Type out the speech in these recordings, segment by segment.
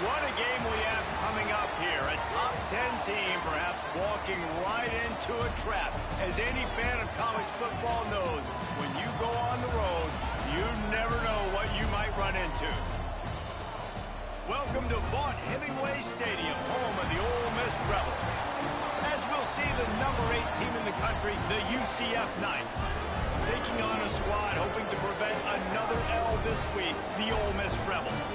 What a game we have coming up here. A top 10 team perhaps walking right into a trap. As any fan of college football knows, when you go on the road, you never know what you might run into. Welcome to Vaught Hemingway Stadium, home of the Ole Miss Rebels. As we'll see the number 8 team in the country, the UCF Knights, taking on a squad hoping to prevent another L this week, the Ole Miss Rebels.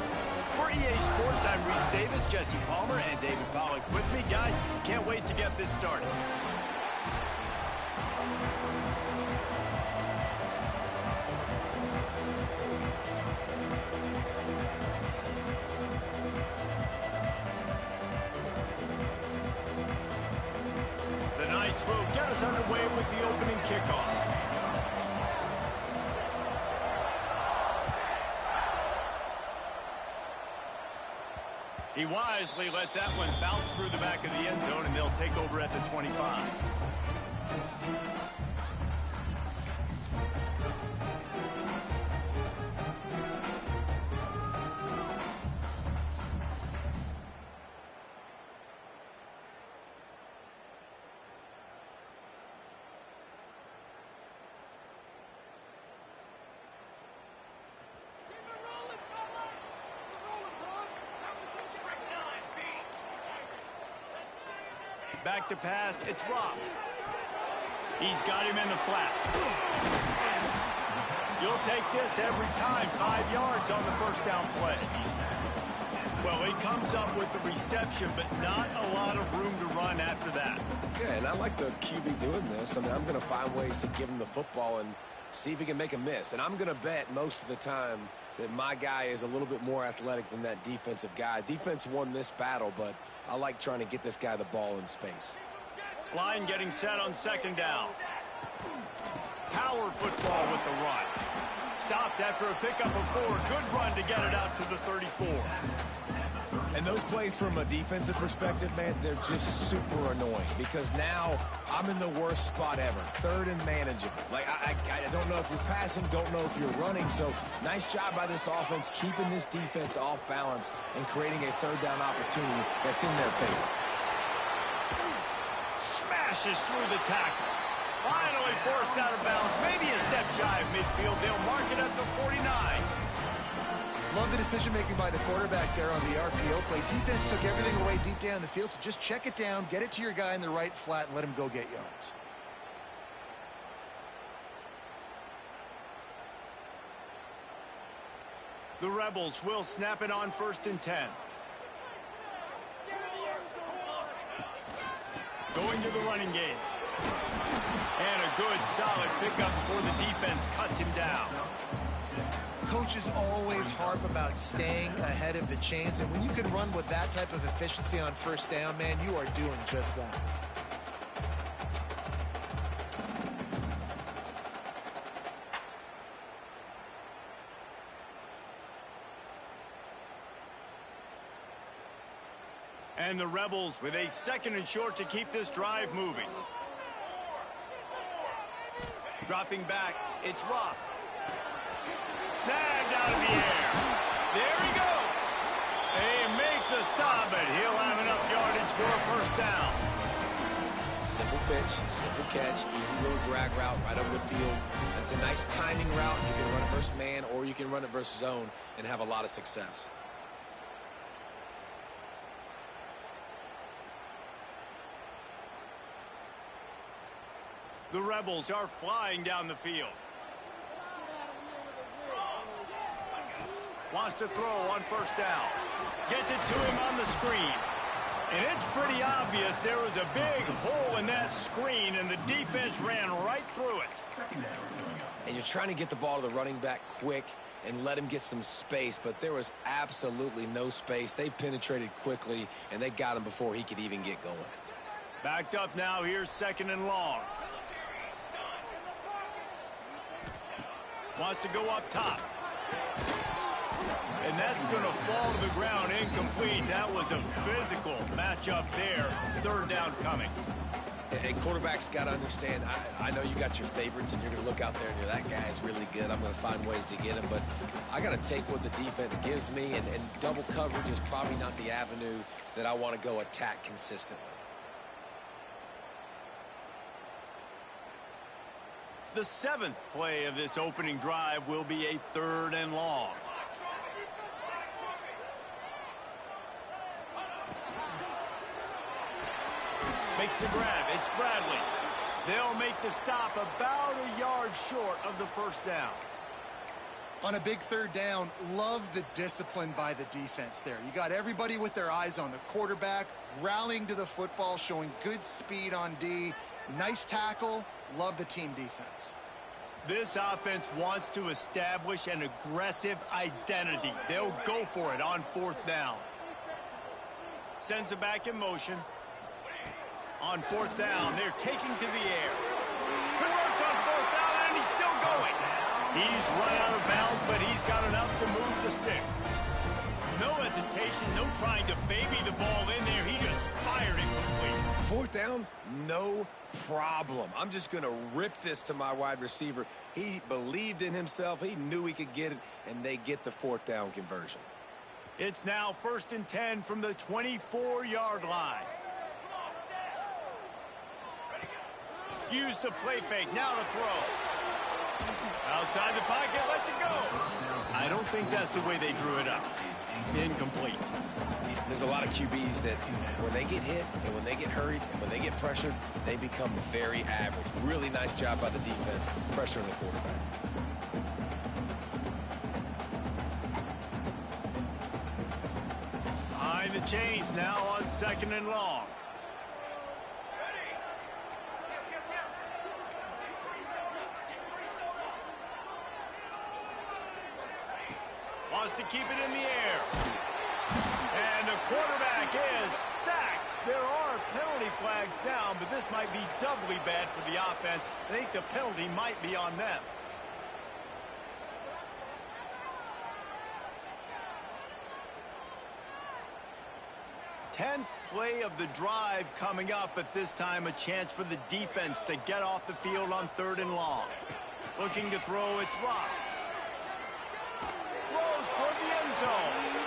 For EA Sports, I'm Reese Davis, Jesse Palmer, and David Pollack with me. Guys, can't wait to get this started. The Knights will get us underway with the opening kickoff. He wisely lets that one bounce through the back of the end zone, and they'll take over at the 25. Back to pass, it's Rock. He's got him in the flat. You'll take this every time, 5 yards on the first down play. Well, he comes up with the reception, but not a lot of room to run after that. Yeah, and I like the QB doing this. I mean, I'm going to find ways to give him the football and see if he can make a miss. And I'm going to bet most of the time that my guy is a little bit more athletic than that defensive guy. Defense won this battle, but I like trying to get this guy the ball in space. Line getting set on second down. Power football with the run. Stopped after a pickup of 4. Good run to get it out to the 34. And those plays from a defensive perspective, man, they're just super annoying because now I'm in the worst spot ever. Third and manageable. Like, I don't know if you're passing, don't know if you're running. So nice job by this offense keeping this defense off balance and creating a third down opportunity that's in their favor. Smashes through the tackle. Finally forced out of bounds. Maybe a step shy of midfield. They'll mark it at the 49. Love the decision-making by the quarterback there on the RPO play. Defense took everything away deep down the field, so just check it down, get it to your guy in the right flat, and let him go get yards. The Rebels will snap it on 1st and 10. Going to the running game. And a good, solid pickup before the defense cuts him down. Coaches always harp about staying ahead of the chains, and when you can run with that type of efficiency on first down, man, you are doing just that. And the Rebels with a 2nd and short to keep this drive moving. Dropping back, it's Rock. Snagged out of the air. There he goes. They make the stop, but he'll have enough yardage for a first down. Simple pitch, simple catch, easy little drag route right over the field. That's a nice timing route. You can run it versus man or you can run it versus zone and have a lot of success. The Rebels are flying down the field. Wants to throw on first down. Gets it to him on the screen. And it's pretty obvious there was a big hole in that screen, and the defense ran right through it. And you're trying to get the ball to the running back quick and let him get some space, but there was absolutely no space. They penetrated quickly, and they got him before he could even get going. Backed up now. Here's 2nd and long. Wants to go up top. And that's going to fall to the ground incomplete. That was a physical matchup there. 3rd down coming. And quarterbacks got to understand, I know you got your favorites, and you're going to look out there and you're, that guy's really good. I'm going to find ways to get him. But I got to take what the defense gives me, and double coverage is probably not the avenue that I want to go attack consistently. The 7th play of this opening drive will be a 3rd and long. Makes the grab. It's Bradley. They'll make the stop about a yard short of the 1st down. On a big 3rd down, love the discipline by the defense there. You got everybody with their eyes on the quarterback, rallying to the football, showing good speed on D. Nice tackle. Love the team defense. This offense wants to establish an aggressive identity. They'll go for it on 4th down. Sends it back in motion. On 4th down, they're taking to the air. Converts on 4th down, and he's still going. He's run out of bounds, but he's got enough to move the sticks. No hesitation, no trying to baby the ball in there. He just fired it complete. 4th down, no problem. I'm just going to rip this to my wide receiver. He believed in himself. He knew he could get it, and they get the 4th down conversion. It's now 1st and 10 from the 24-yard line. Use the play fake. Now to throw. Outside the pocket, lets it go. I don't think that's the way they drew it up. Incomplete. There's a lot of QBs that when they get hit and when they get hurried and when they get pressured, they become very average. Really nice job by the defense, pressuring the quarterback. Behind the chains now on 2nd and long. Wants to keep it in the air. And the quarterback is sacked. There are penalty flags down, but this might be doubly bad for the offense. I think the penalty might be on them. Tenth play of the drive coming up, but this time a chance for the defense to get off the field on 3rd and long. Looking to throw, it's Rock. Throws toward the end zone.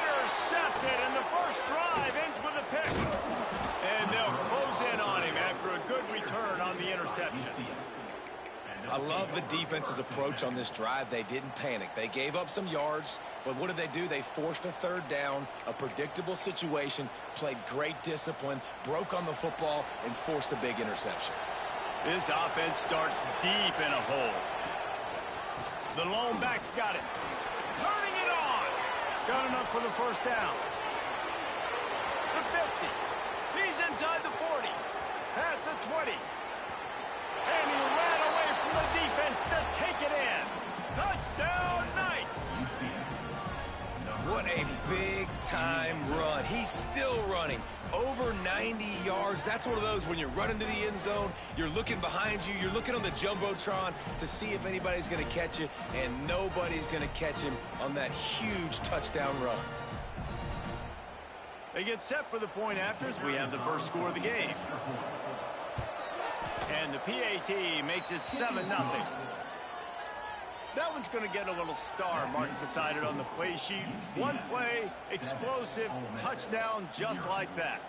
Intercepted, and the first drive ends with a pick. And they'll close in on him after a good return on the interception. I love the defense's approach on this drive. They didn't panic. They gave up some yards, but what did they do? They forced a 3rd down, a predictable situation, played great discipline, broke on the football, and forced the big interception. This offense starts deep in a hole. The lone back's got it. Turning it on. Got enough for the 1st down. The 50. He's inside the 40. Past the 20. And he ran away from the defense to take it in. Touchdown, Knights. What a big-time run. He's still running. Over 90 yards. That's one of those when you're running to the end zone, you're looking behind you, you're looking on the Jumbotron to see if anybody's going to catch you, and nobody's going to catch him on that huge touchdown run. They get set for the point afters. We have the first score of the game. And the PAT makes it 7-0. That one's going to get a little star marked beside it on the play sheet. One play, explosive, touchdown just like that.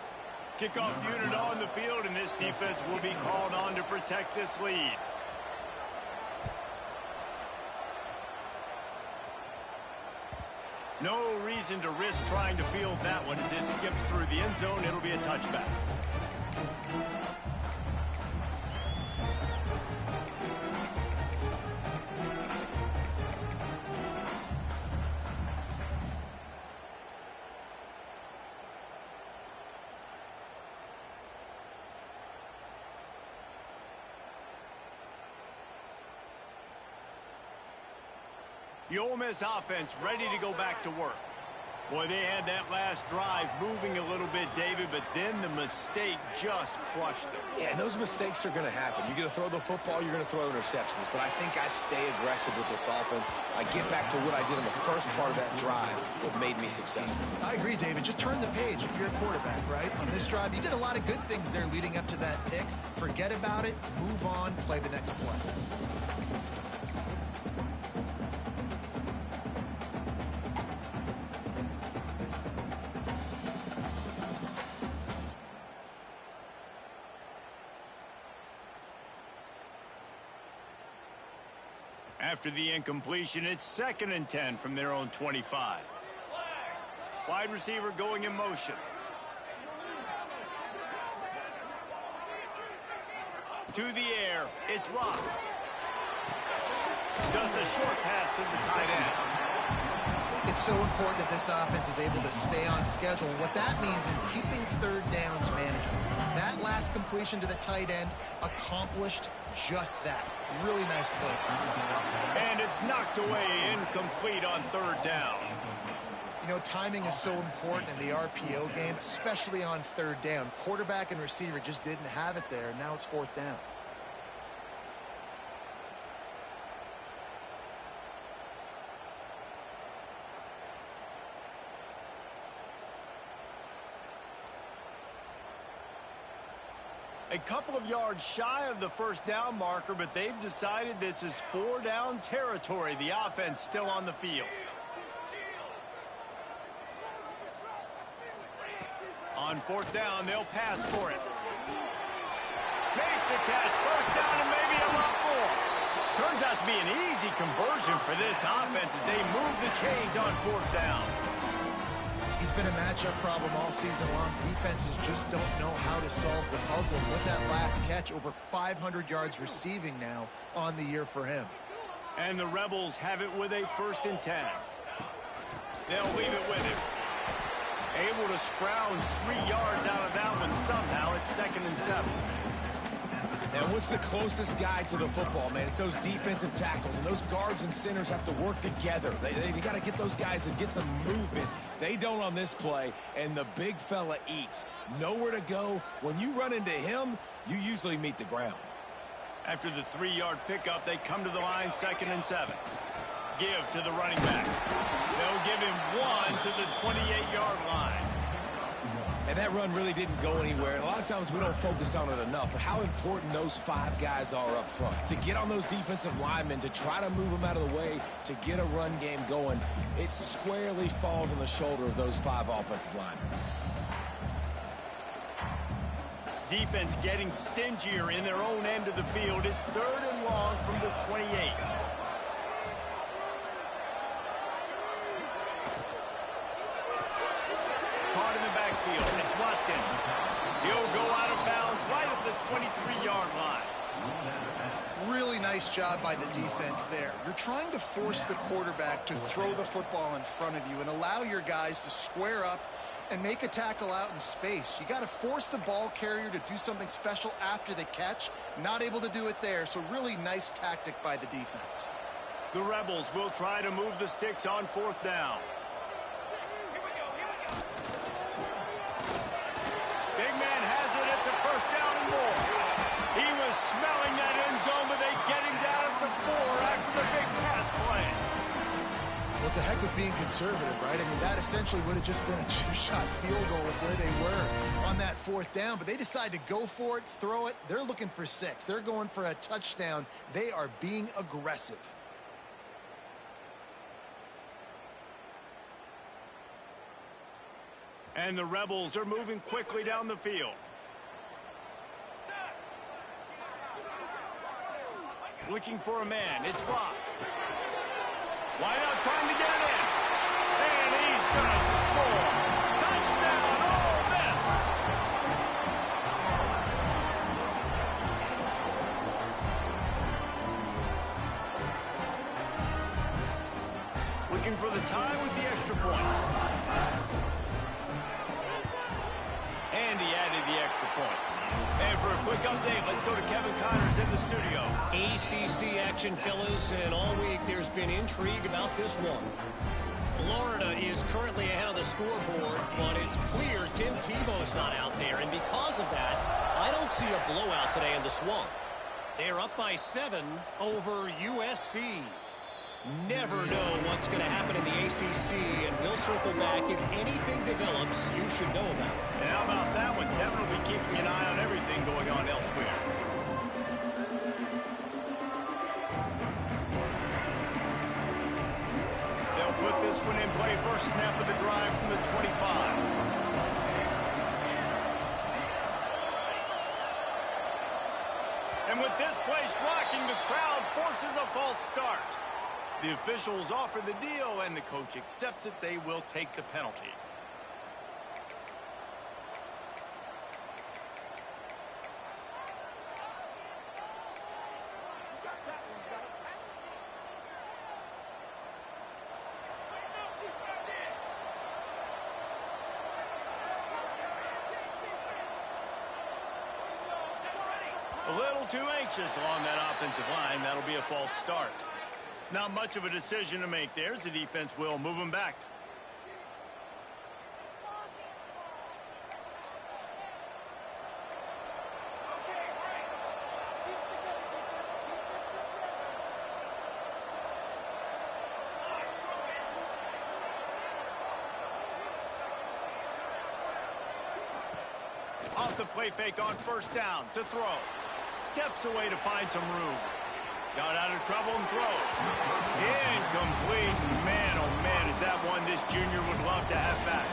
Kickoff unit on the field, and this defense will be called on to protect this lead. No reason to risk trying to field that one as it skips through the end zone. It'll be a touchback. The Ole Miss offense ready to go back to work. Boy, they had that last drive moving a little bit, David, but then the mistake just crushed them. Yeah, and those mistakes are going to happen. You're going to throw the football, you're going to throw interceptions. But I think I stay aggressive with this offense. I get back to what I did in the first part of that drive that made me successful. I agree, David. Just turn the page if you're a quarterback, right? On this drive, you did a lot of good things there leading up to that pick. Forget about it, move on, play the next play. After the incompletion, it's 2nd and 10 from their own 25. Wide receiver going in motion. To the air, it's Rock. Just a short pass to the tight end. It's so important that this offense is able to stay on schedule. And what that means is keeping third downs manageable. That last completion to the tight end accomplished just that. Really nice play. And it's knocked away, incomplete on 3rd down. You know, timing is so important in the RPO game, especially on 3rd down. Quarterback and receiver just didn't have it there. Now it's 4th down. A couple of yards shy of the 1st down marker, but they've decided this is 4 down territory. The offense still on the field. On 4th down, they'll pass for it. Makes a catch, 1st down, and maybe a lot more. Turns out to be an easy conversion for this offense as they move the chains on 4th down. He's been a matchup problem all season long. Defenses just don't know how to solve the puzzle. With that last catch, over 500 yards receiving now on the year for him. And the Rebels have it with a 1st and 10. They'll leave it with him. Able to scrounge 3 yards out of that one somehow. It's 2nd and 7. And what's the closest guy to the football, man? It's those defensive tackles, and those guards and centers have to work together. They got to get those guys and get some movement. They don't on this play, and the big fella eats. Nowhere to go. When you run into him, you usually meet the ground. After the 3-yard pickup, they come to the line, 2nd and 7. Give to the running back. They'll give him 1 to the 28-yard line. And that run really didn't go anywhere. And a lot of times we don't focus on it enough. But how important those 5 guys are up front. To get on those defensive linemen, to try to move them out of the way, to get a run game going, it squarely falls on the shoulder of those 5 offensive linemen. Defense getting stingier in their own end of the field. It's 3rd and long from the 28. Caught in the backfield. It's Watkins. He'll go out of bounds right at the 23-yard line. Really nice job by the defense there. You're trying to force the quarterback to throw the football in front of you and allow your guys to square up and make a tackle out in space. You got to force the ball carrier to do something special after the catch. Not able to do it there, so really nice tactic by the defense. The Rebels will try to move the sticks on 4th down. Big man has it. It's a 1st down and more. He was smelling that end zone, but they get him down at the 4 after the big pass play. Well, it's a heck of being conservative, right? I mean, that essentially would have just been a two-shot field goal with where they were on that 4th down. But they decide to go for it, throw it. They're looking for 6. They're going for a touchdown. They are being aggressive. And the Rebels are moving quickly down the field. Looking for a man. It's Rock. Wide out trying to get it in. And he's going to score. Touchdown, Ole Miss. Looking for the tie with the extra point. And he added the extra point. And for a quick update, let's go to Kevin Connors in the studio. ACC action, fellas, and all week there's been intrigue about this one. Florida is currently ahead of the scoreboard, but it's clear Tim Tebow's not out there, and because of that, I don't see a blowout today in the Swamp. They're up by 7 over USC. Never know what's going to happen in the ACC, and we'll circle back. If anything develops, you should know about it. And how about that one? Kevin will be keeping an eye on everything going on elsewhere. They'll put this one in play. First snap of the drive from the 25. And with this place rocking, the crowd forces a false start. The officials offer the deal, and the coach accepts it. They will take the penalty. A little too anxious along that offensive line. That'll be a false start. Not much of a decision to make there, as the defense will move him back. Off the play fake on first down to throw. Steps away to find some room. Got out of trouble and throws. Incomplete. Man, oh man, is that one this junior would love to have back.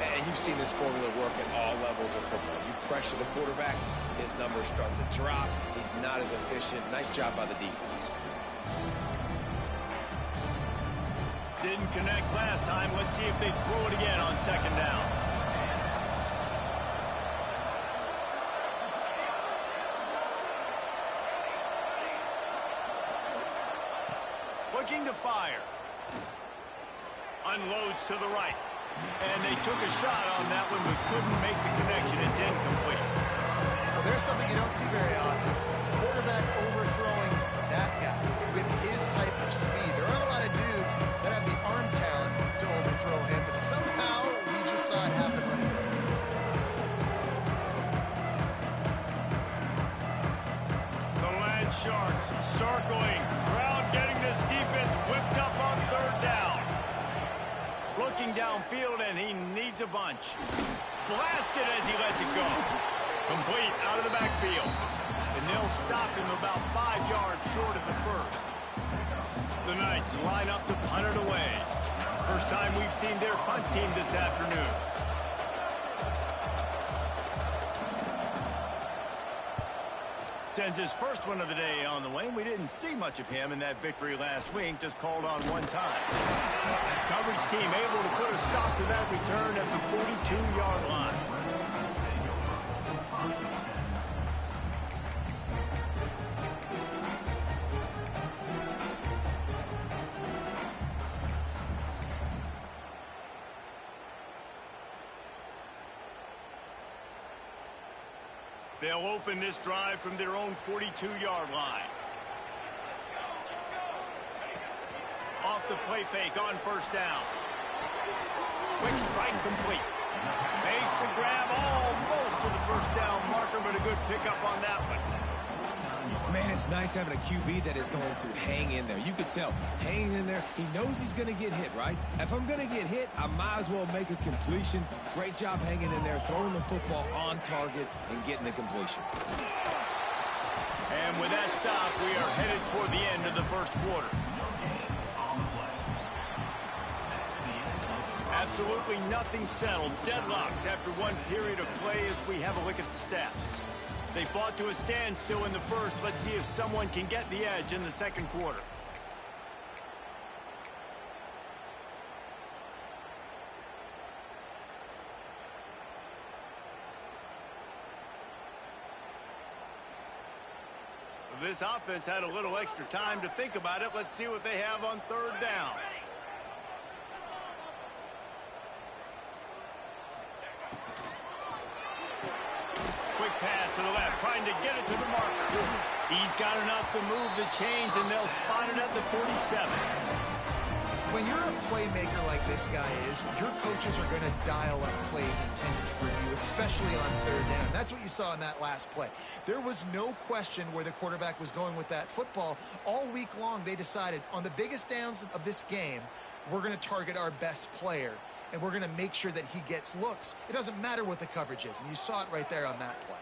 And you've seen this formula work at all levels of football. You pressure the quarterback, his numbers start to drop. He's not as efficient. Nice job by the defense. Didn't connect last time. Let's see if they throw it again on second down. Looking to fire. Unloads to the right. And they took a shot on that one, but couldn't make the connection. It's incomplete. Well, there's something you don't see very often. A quarterback overthrowing that guy with his type of speed. There aren't a lot of dudes that have the arm talent to overthrow him, but somehow we just saw it happen right there. The Land Sharks circling. Crowd getting this defense whipped up on third down. Looking downfield, and he needs a bunch. Blasted as he lets it go. Complete out of the backfield. And they'll stop him about 5 yards short of the first. The Knights line up to punt it away. First time we've seen their punt team this afternoon. Sends his first one of the day on the way. We didn't see much of him in that victory last week, just called on one time. Coverage team able to put a stop to that return at the 42-yard line. They'll open this drive from their own 42-yard line. Off the play fake on first down. Quick strike complete. Makes the grab almost to the first down marker, but a good pickup on that one. Man, it's nice having a QB that is going to hang in there. You could tell, hanging in there, he knows he's going to get hit, right? If I'm going to get hit, I might as well make a completion. Great job hanging in there, throwing the football on target, and getting the completion. And with that stop, we are headed toward the end of the first quarter. Absolutely nothing settled. Deadlocked after one period of play as we have a look at the stats. They fought to a standstill in the first. Let's see if someone can get the edge in the second quarter. This offense had a little extra time to think about it. Let's see what they have on third down. Quick pass. pass to the left, trying to get it to the marker. He's got enough to move the chains, and they'll spot it at the 47. When you're a playmaker like this guy is, your coaches are going to dial up plays intended for you, especially on third down. That's what you saw in that last play. There was no question where the quarterback was going with that football. All week long, they decided on the biggest downs of this game, we're going to target our best player, and we're going to make sure that he gets looks. It doesn't matter what the coverage is, and you saw it right there on that play.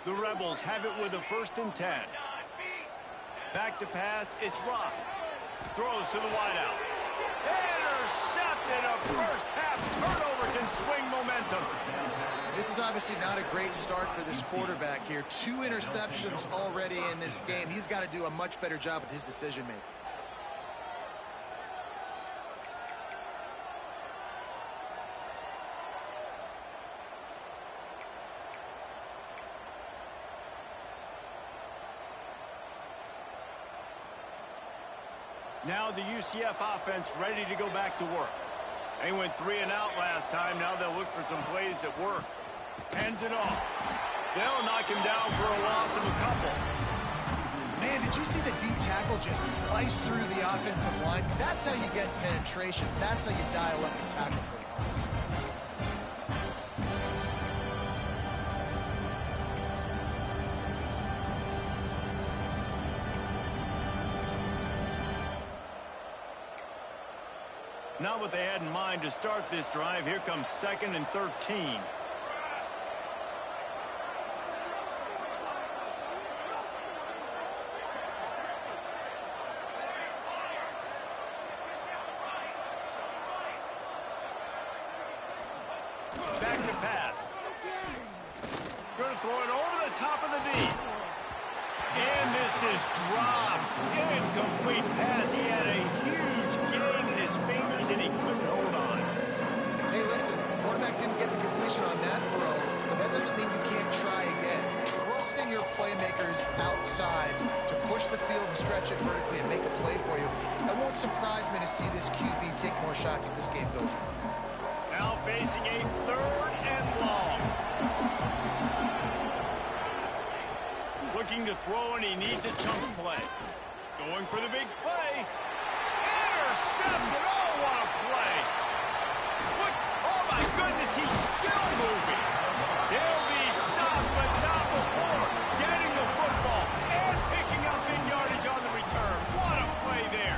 The Rebels have it with a 1st and 10. Back to pass, it's Rock. Throws to the wideout. Intercepted. A first half turnover can swing momentum. This is obviously not a great start for this quarterback here. 2 interceptions already in this game. He's got to do a much better job with his decision making. Now the UCF offense ready to go back to work. They went 3 and out last time. Now they'll look for some plays that work. Hands it off. They'll knock him down for a loss of a couple. Man, did you see the D tackle just slice through the offensive line? That's how you get penetration. That's how you dial up the tackle for loss. Not what they had in mind to start this drive. Here comes 2nd and 13. Back to pass. Going to throw it over the top of the D. And this is dropped. Incomplete pass. He had a huge gain in his fingers, and he couldn't hold on. Hey, listen, quarterback didn't get the completion on that throw, but that doesn't mean you can't try again. Trusting your playmakers outside to push the field and stretch it vertically and make a play for you. It won't surprise me to see this QB take more shots as this game goes on. Now facing a 3rd and long. Looking to throw, and he needs a chunk play. Going for the big play. Intercepted. Oh, what a play. Look, oh, my goodness, he's still moving. He'll be stopped, but not before getting the football and picking up big yardage on the return. What a play there.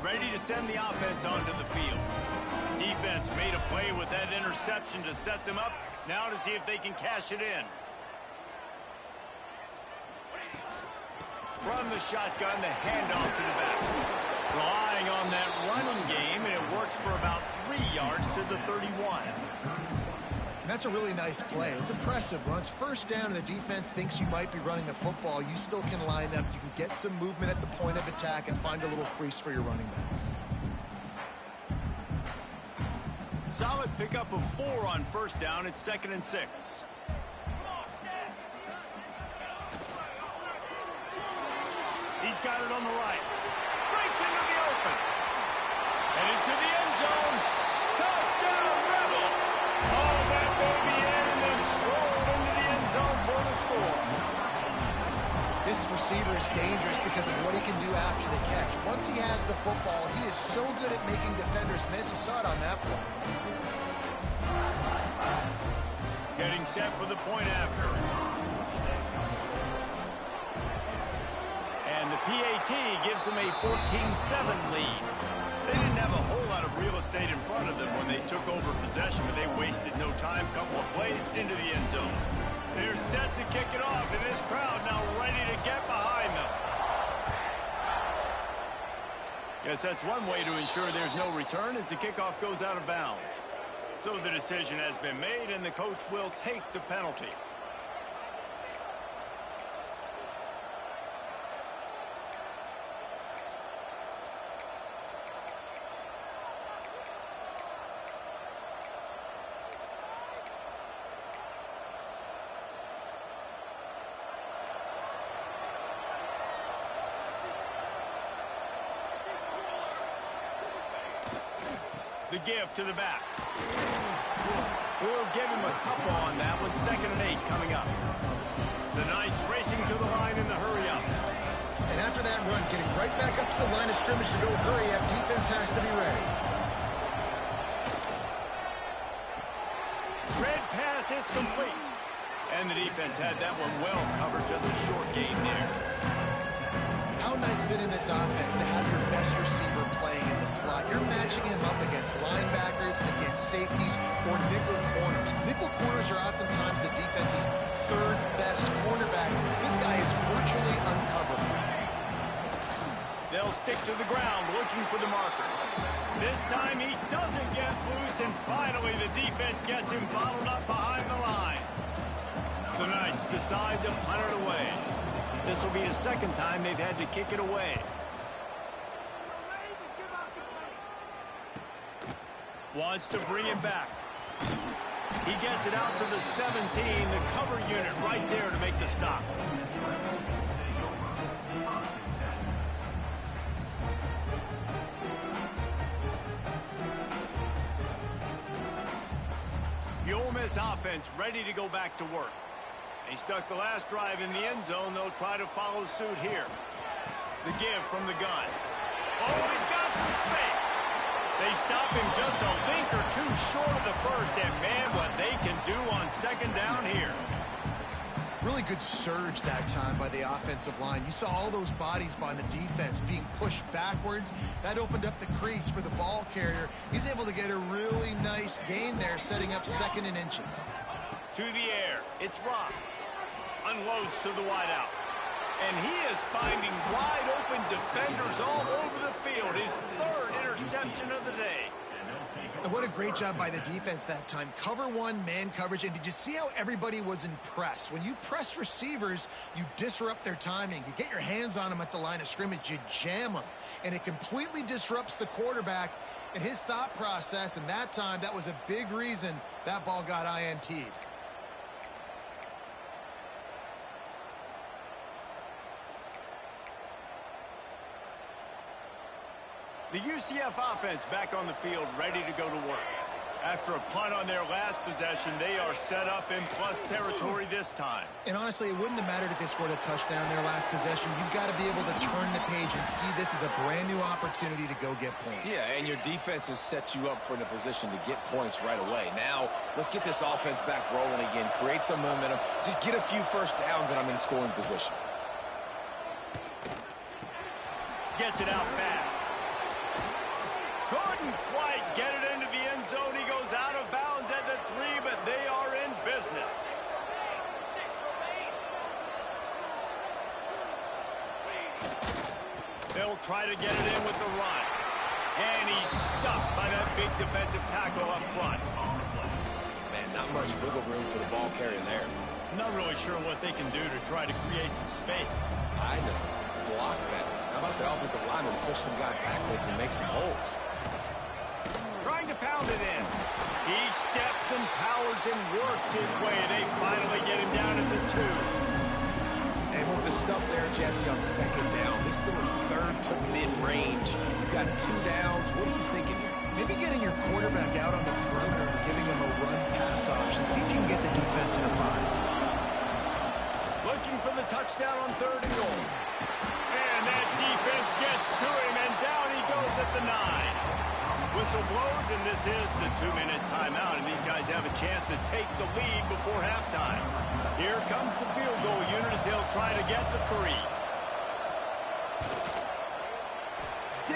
Ready to send the offense onto the field. Defense made a play with that interception to set them up. Now to see if they can cash it in. From the shotgun, the handoff to the back. Relying on that running game, and it works for about 3 yards to the 31. And that's a really nice play. It's impressive. When it's 1st down and the defense thinks you might be running the football, you still can line up. You can get some movement at the point of attack and find a little crease for your running back. Solid pickup of 4 on 1st down. It's 2nd and 6. He's got it on the right. Breaks into the open. And into the end zone. Touchdown, Rebels. Oh, that baby in, and then strolled into the end zone for the score. This receiver is dangerous because of what he can do after the catch. Once he has the football, he is so good at making defenders miss. You saw it on that play. Getting set for the point after. And the PAT gives them a 14-7 lead. They didn't have a whole lot of real estate in front of them when they took over possession, but they wasted no time. Couple of plays into the end zone. They're set to kick it off, and this crowd now ready to get behind them. Yes, that's one way to ensure there's no return as the kickoff goes out of bounds. So the decision has been made, and the coach will take the penalty. The give to the back. We'll give him a couple on that one. 2nd and 8 coming up. The Knights racing to the line in the hurry-up. And after that run, getting right back up to the line of scrimmage to go hurry-up, defense has to be ready. Red pass, it's complete. And the defense had that one well covered, just a short gain there. How nice is it in this offense to have your best receiver playing in the slot? You're matching him up against linebackers, against safeties, or nickel corners. Nickel corners are oftentimes the defense's 3rd best cornerback. This guy is virtually uncoverable. They'll stick to the ground looking for the marker. This time he doesn't get loose, and finally the defense gets him bottled up behind the line. The Knights decide to punt it away. This will be the 2nd time they've had to kick it away. Wants to bring it back. He gets it out to the 17, the cover unit right there to make the stop. The Ole Miss offense ready to go back to work. They stuck the last drive in the end zone. They'll try to follow suit here. The give from the gun. Oh, he's got some space. They stop him just a link or two short of the first, and man, what they can do on 2nd down here. Really good surge that time by the offensive line. You saw all those bodies by the defense being pushed backwards. That opened up the crease for the ball carrier. He's able to get a really nice gain there, setting up 2nd and inches. To the air, it's Rock. Unloads to the wideout. And he is finding wide open defenders all over the field. His 3rd interception of the day. And what a great job by the defense that time. Cover 1, man coverage. And did you see how everybody was in press? When you press receivers, you disrupt their timing. You get your hands on them at the line of scrimmage. You jam them. And it completely disrupts the quarterback and his thought process. And that time, that was a big reason that ball got INT'd. The UCF offense back on the field, ready to go to work. After a punt on their last possession, they are set up in plus territory this time. And honestly, it wouldn't have mattered if they scored a touchdown their last possession. You've got to be able to turn the page and see this as a brand new opportunity to go get points. Yeah, and your defense has set you up for in a position to get points right away. Now, let's get this offense back rolling again, create some momentum, just get a few first downs, and I'm in scoring position. Gets it out fast. Couldn't quite get it into the end zone. He goes out of bounds at the 3, but they are in business. They'll try to get it in with the run. And he's stuffed by that big defensive tackle up front. Man, not much wiggle room for the ball carrier there. Not really sure what they can do to try to create some space. I know. Block that. How about the offensive lineman push some guy backwards and make some holes? Trying to pound it in. He steps and powers and works his way. They finally get him down at the 2. And with the stuff there, Jesse, on 2nd down, this is the 3rd to mid-range. You got 2 downs. What are you thinking here? Maybe getting your quarterback out on the perimeter and giving him a run-pass option. See if you can get the defense in a bind. Looking for the touchdown on 3rd and goal. And that defense gets to him, and down he goes at the 9. Whistle blows, and this is the 2-minute timeout, and these guys have a chance to take the lead before halftime. Here comes the field goal unit as they'll try to get the 3.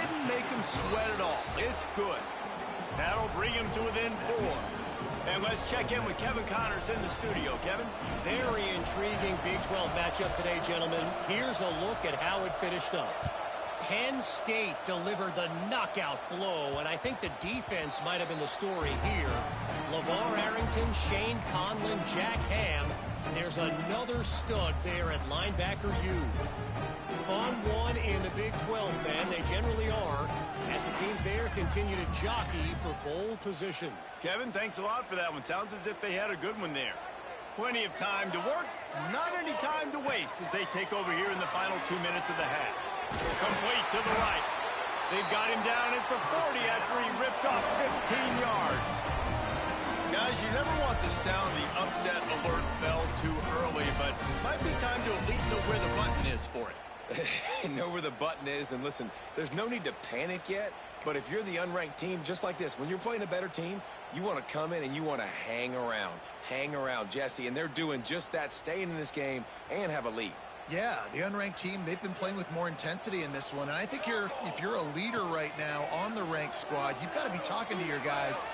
Didn't make him sweat at all. It's good. That'll bring him to within 4. And let's check in with Kevin Connors in the studio. Kevin? Very intriguing Big 12 matchup today, gentlemen. Here's a look at how it finished up. Penn State delivered the knockout blow, and I think the defense might have been the story here. LeVar Arrington, Shane Conlon, Jack Ham. There's another stud there at linebacker U. Fun one in the Big 12, man. They generally are, as the teams there continue to jockey for bowl position. Kevin, thanks a lot for that one. Sounds as if they had a good one there. Plenty of time to work, not any time to waste as they take over here in the final 2 minutes of the half. Complete to the right. They've got him down at the 40 after he ripped off 15 yards. Guys, you never want to sound the upset alert bell too early, but might be time to at least know where the button is for it. Know where the button is, and listen, there's no need to panic yet, but if you're the unranked team, just like this, when you're playing a better team, you want to come in and you want to hang around, Jesse, and they're doing just that, staying in this game and have a lead. Yeah, the unranked team, they've been playing with more intensity in this one. And I think if you're a leader right now on the ranked squad, you've got to be talking to your guys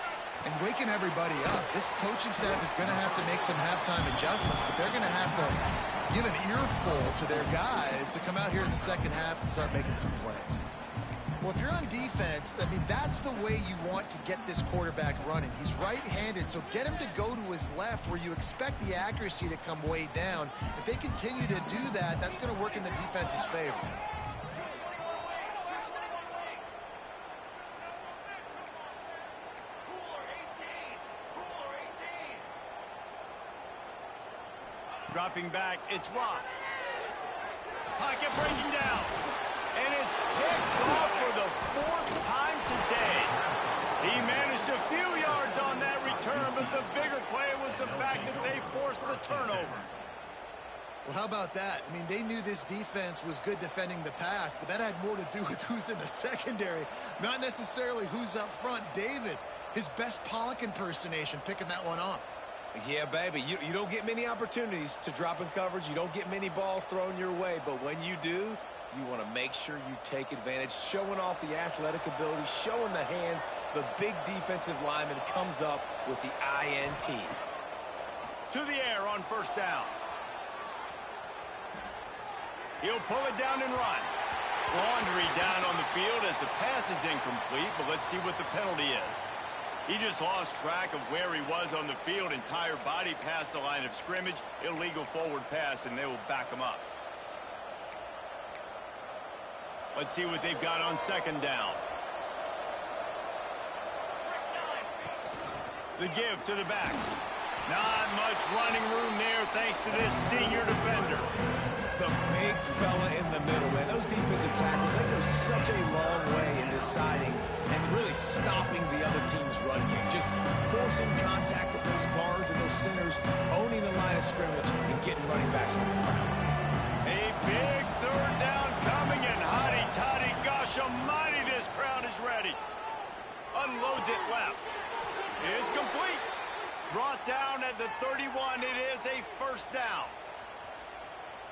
and waking everybody up. This coaching staff is going to have to make some halftime adjustments, but they're going to have to give an earful to their guys to come out here in the second half and start making some plays. Well, if you're on defense, I mean, that's the way you want to get this quarterback running. He's right-handed, so get him to go to his left where you expect the accuracy to come way down. If they continue to do that, that's going to work in the defense's favor. Dropping back, it's Rock. Pocket breaking down. And it's picked off for the fourth time today. He managed a few yards on that return, but the bigger play was the fact that they forced the turnover. Well, how about that? I mean, they knew this defense was good defending the pass, but that had more to do with who's in the secondary, not necessarily who's up front. David, his best Pollock impersonation, picking that one off. Yeah, baby, you don't get many opportunities to drop in coverage. You don't get many balls thrown your way, but when you do, you want to make sure you take advantage, showing off the athletic ability, showing the hands. The big defensive lineman comes up with the INT. To the air on first down. He'll pull it down and run. Laundry down on the field as the pass is incomplete, but let's see what the penalty is. He just lost track of where he was on the field. Entire body past the line of scrimmage. Illegal forward pass, and they will back him up. Let's see what they've got on second down. The give to the back. Not much running room there thanks to this senior defender. The big fella in the middle, man. Those defensive tackles, they go such a long way in deciding and really stopping the other team's run game. Just forcing contact with those guards and those centers, owning the line of scrimmage, and getting running backs on the ground. A big third down coming, and hotty-toddy, gosh almighty, this crowd is ready. Unloads it left. It's complete. Brought down at the 31. It is a first down.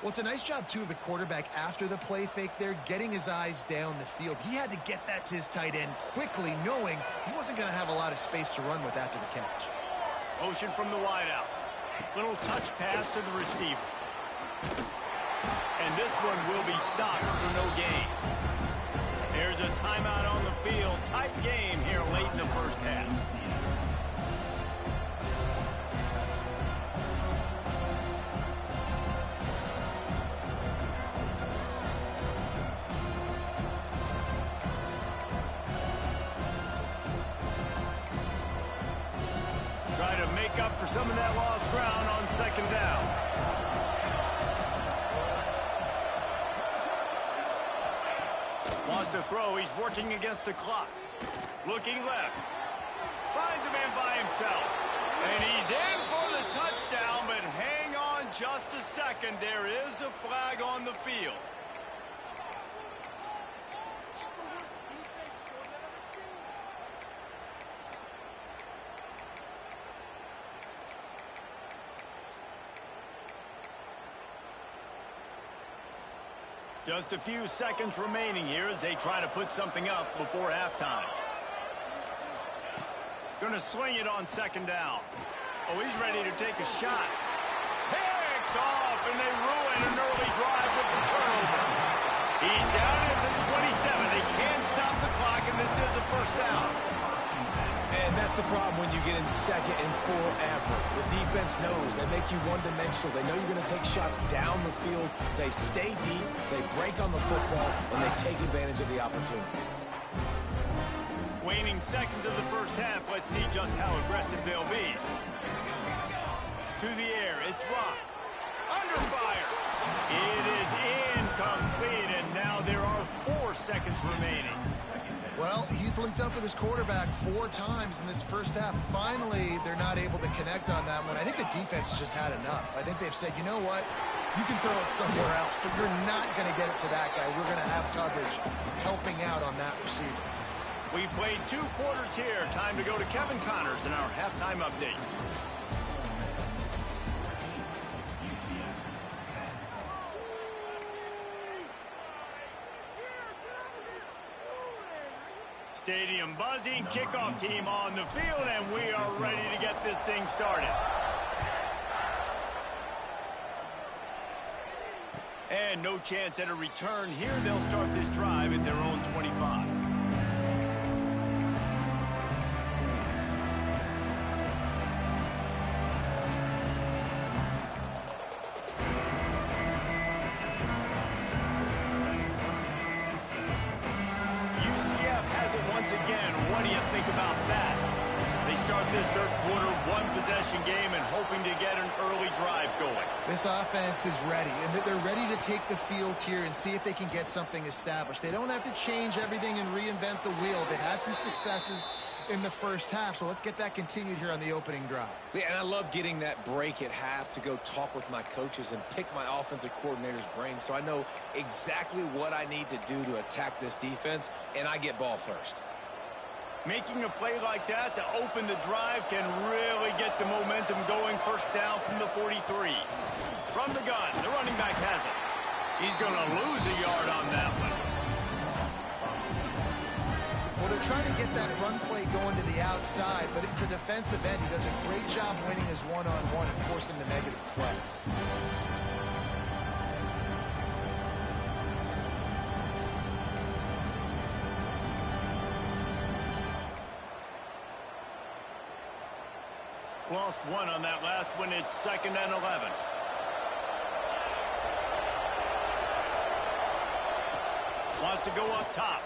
Well, it's a nice job, too, of the quarterback after the play fake there, getting his eyes down the field. He had to get that to his tight end quickly, knowing he wasn't going to have a lot of space to run with after the catch. Motion from the wideout. Little touch pass to the receiver. And this one will be stopped for no gain. There's a timeout on the field. Tight game here late in the first half. Try to make up for some of that lost ground on second down. Wants to throw. He's working against the clock. Looking left. Finds a man by himself. And he's in for the touchdown, but hang on just a second. There is a flag on the field. Just a few seconds remaining here as they try to put something up before halftime. Gonna sling it on second down. Oh, he's ready to take a shot. Picked off, and they ruin an early drive with the turnover. He's down at the 27. They can't stop the clock, and this is a first down. And that's the problem when you get in second and forever. The defense knows. They make you one-dimensional. They know you're going to take shots down the field. They stay deep, they break on the football, and they take advantage of the opportunity. Waning seconds of the first half. Let's see just how aggressive they'll be. To the air, it's Rock. Under fire. It is incomplete, and now there are 4 seconds remaining. He's linked up with his quarterback 4 times in this first half. Finally, they're not able to connect on that one. I think the defense has just had enough. I think they've said, you know what? You can throw it somewhere else, but you're not going to get it to that guy. We're going to have coverage helping out on that receiver. We've played 2 quarters here. Time to go to Kevin Connors in our halftime update. Stadium buzzing, kickoff team on the field, and we are ready to get this thing started. And no chance at a return here. They'll start this drive at their own 25. Again, what do you think about that? They start this third quarter, 1-possession game, and hoping to get an early drive going. This offense is ready, and they're ready to take the field here and see if they can get something established. They don't have to change everything and reinvent the wheel. They've had some successes in the first half, so let's get that continued here on the opening drive. Yeah, and I love getting that break at half to go talk with my coaches and pick my offensive coordinator's brain so I know exactly what I need to do to attack this defense, and I get ball first. Making a play like that to open the drive can really get the momentum going. First down from the 43. From the gun, the running back has it. He's going to lose a yard on that one. Well, they're trying to get that run play going to the outside, but it's the defensive end who does a great job winning his one-on-one and forcing the negative play. Lost 1 on that last one. It's 2nd and 11. Wants to go up top.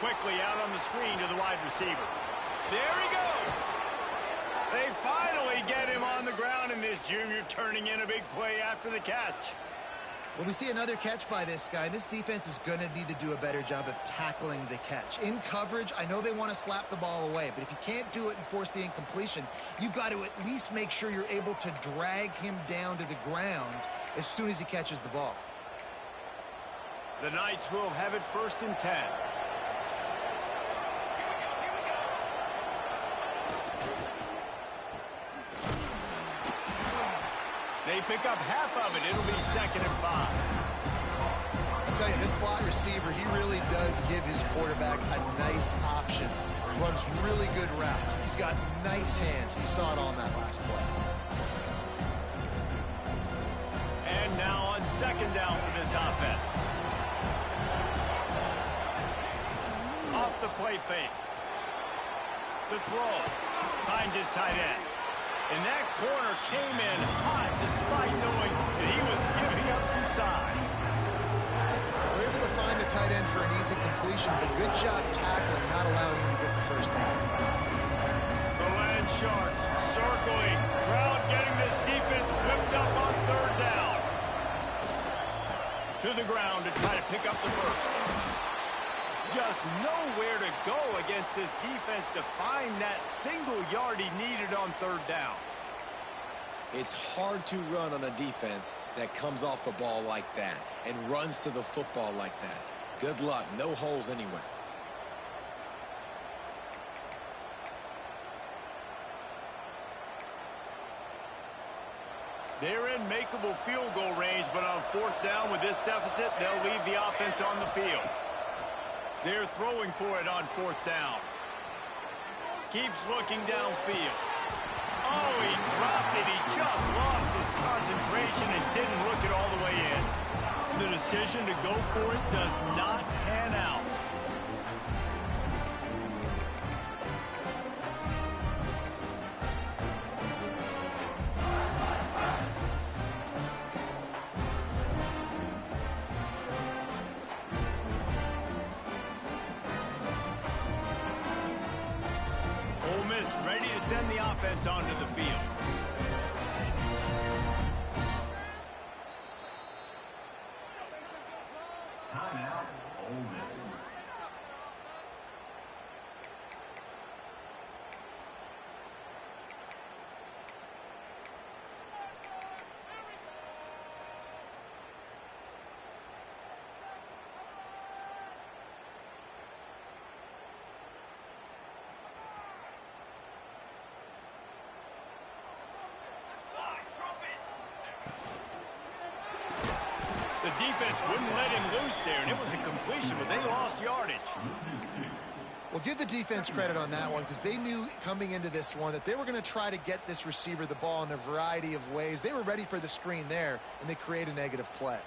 Quickly out on the screen to the wide receiver. There he goes. They finally get him on the ground, and this junior turning in a big play after the catch. Well, we see another catch by this guy. This defense is going to need to do a better job of tackling the catch. In coverage, I know they want to slap the ball away, but if you can't do it and force the incompletion, you've got to at least make sure you're able to drag him down to the ground as soon as he catches the ball. The Knights will have it 1st and 10. They pick up half of it. It'll be 2nd and 5. I'll tell you, this slot receiver, he really does give his quarterback a nice option. Runs really good routes. He's got nice hands. You saw it on that last play. And now on 2nd down for this offense. Off the play fake. The throw. Finds his tight end. And that corner came in hot despite knowing that he was giving up some size. They're able to find the tight end for an easy completion, but good job tackling, not allowing him to get the first down. The Land Sharks circling. Crowd getting this defense whipped up on 3rd down. To the ground to try to pick up the first. Just nowhere to go against this defense to find that single yard he needed on 3rd down. It's hard to run on a defense that comes off the ball like that and runs to the football like that. Good luck. No holes anywhere. They're in makeable field goal range, but on 4th down with this deficit, they'll leave the offense on the field. They're throwing for it on 4th down. Keeps looking downfield. Oh, he dropped it. He just lost his concentration and didn't look it all the way in. The decision to go for it does not pan out. Ready to send the offense onto the field. Timeout, Ole Miss. defense wouldn't let him loose there, and it was a completion, but they lost yardage. Well, give the defense credit on that one because they knew coming into this one that they were going to try to get this receiver the ball in a variety of ways. They were ready for the screen there, and they create a negative play.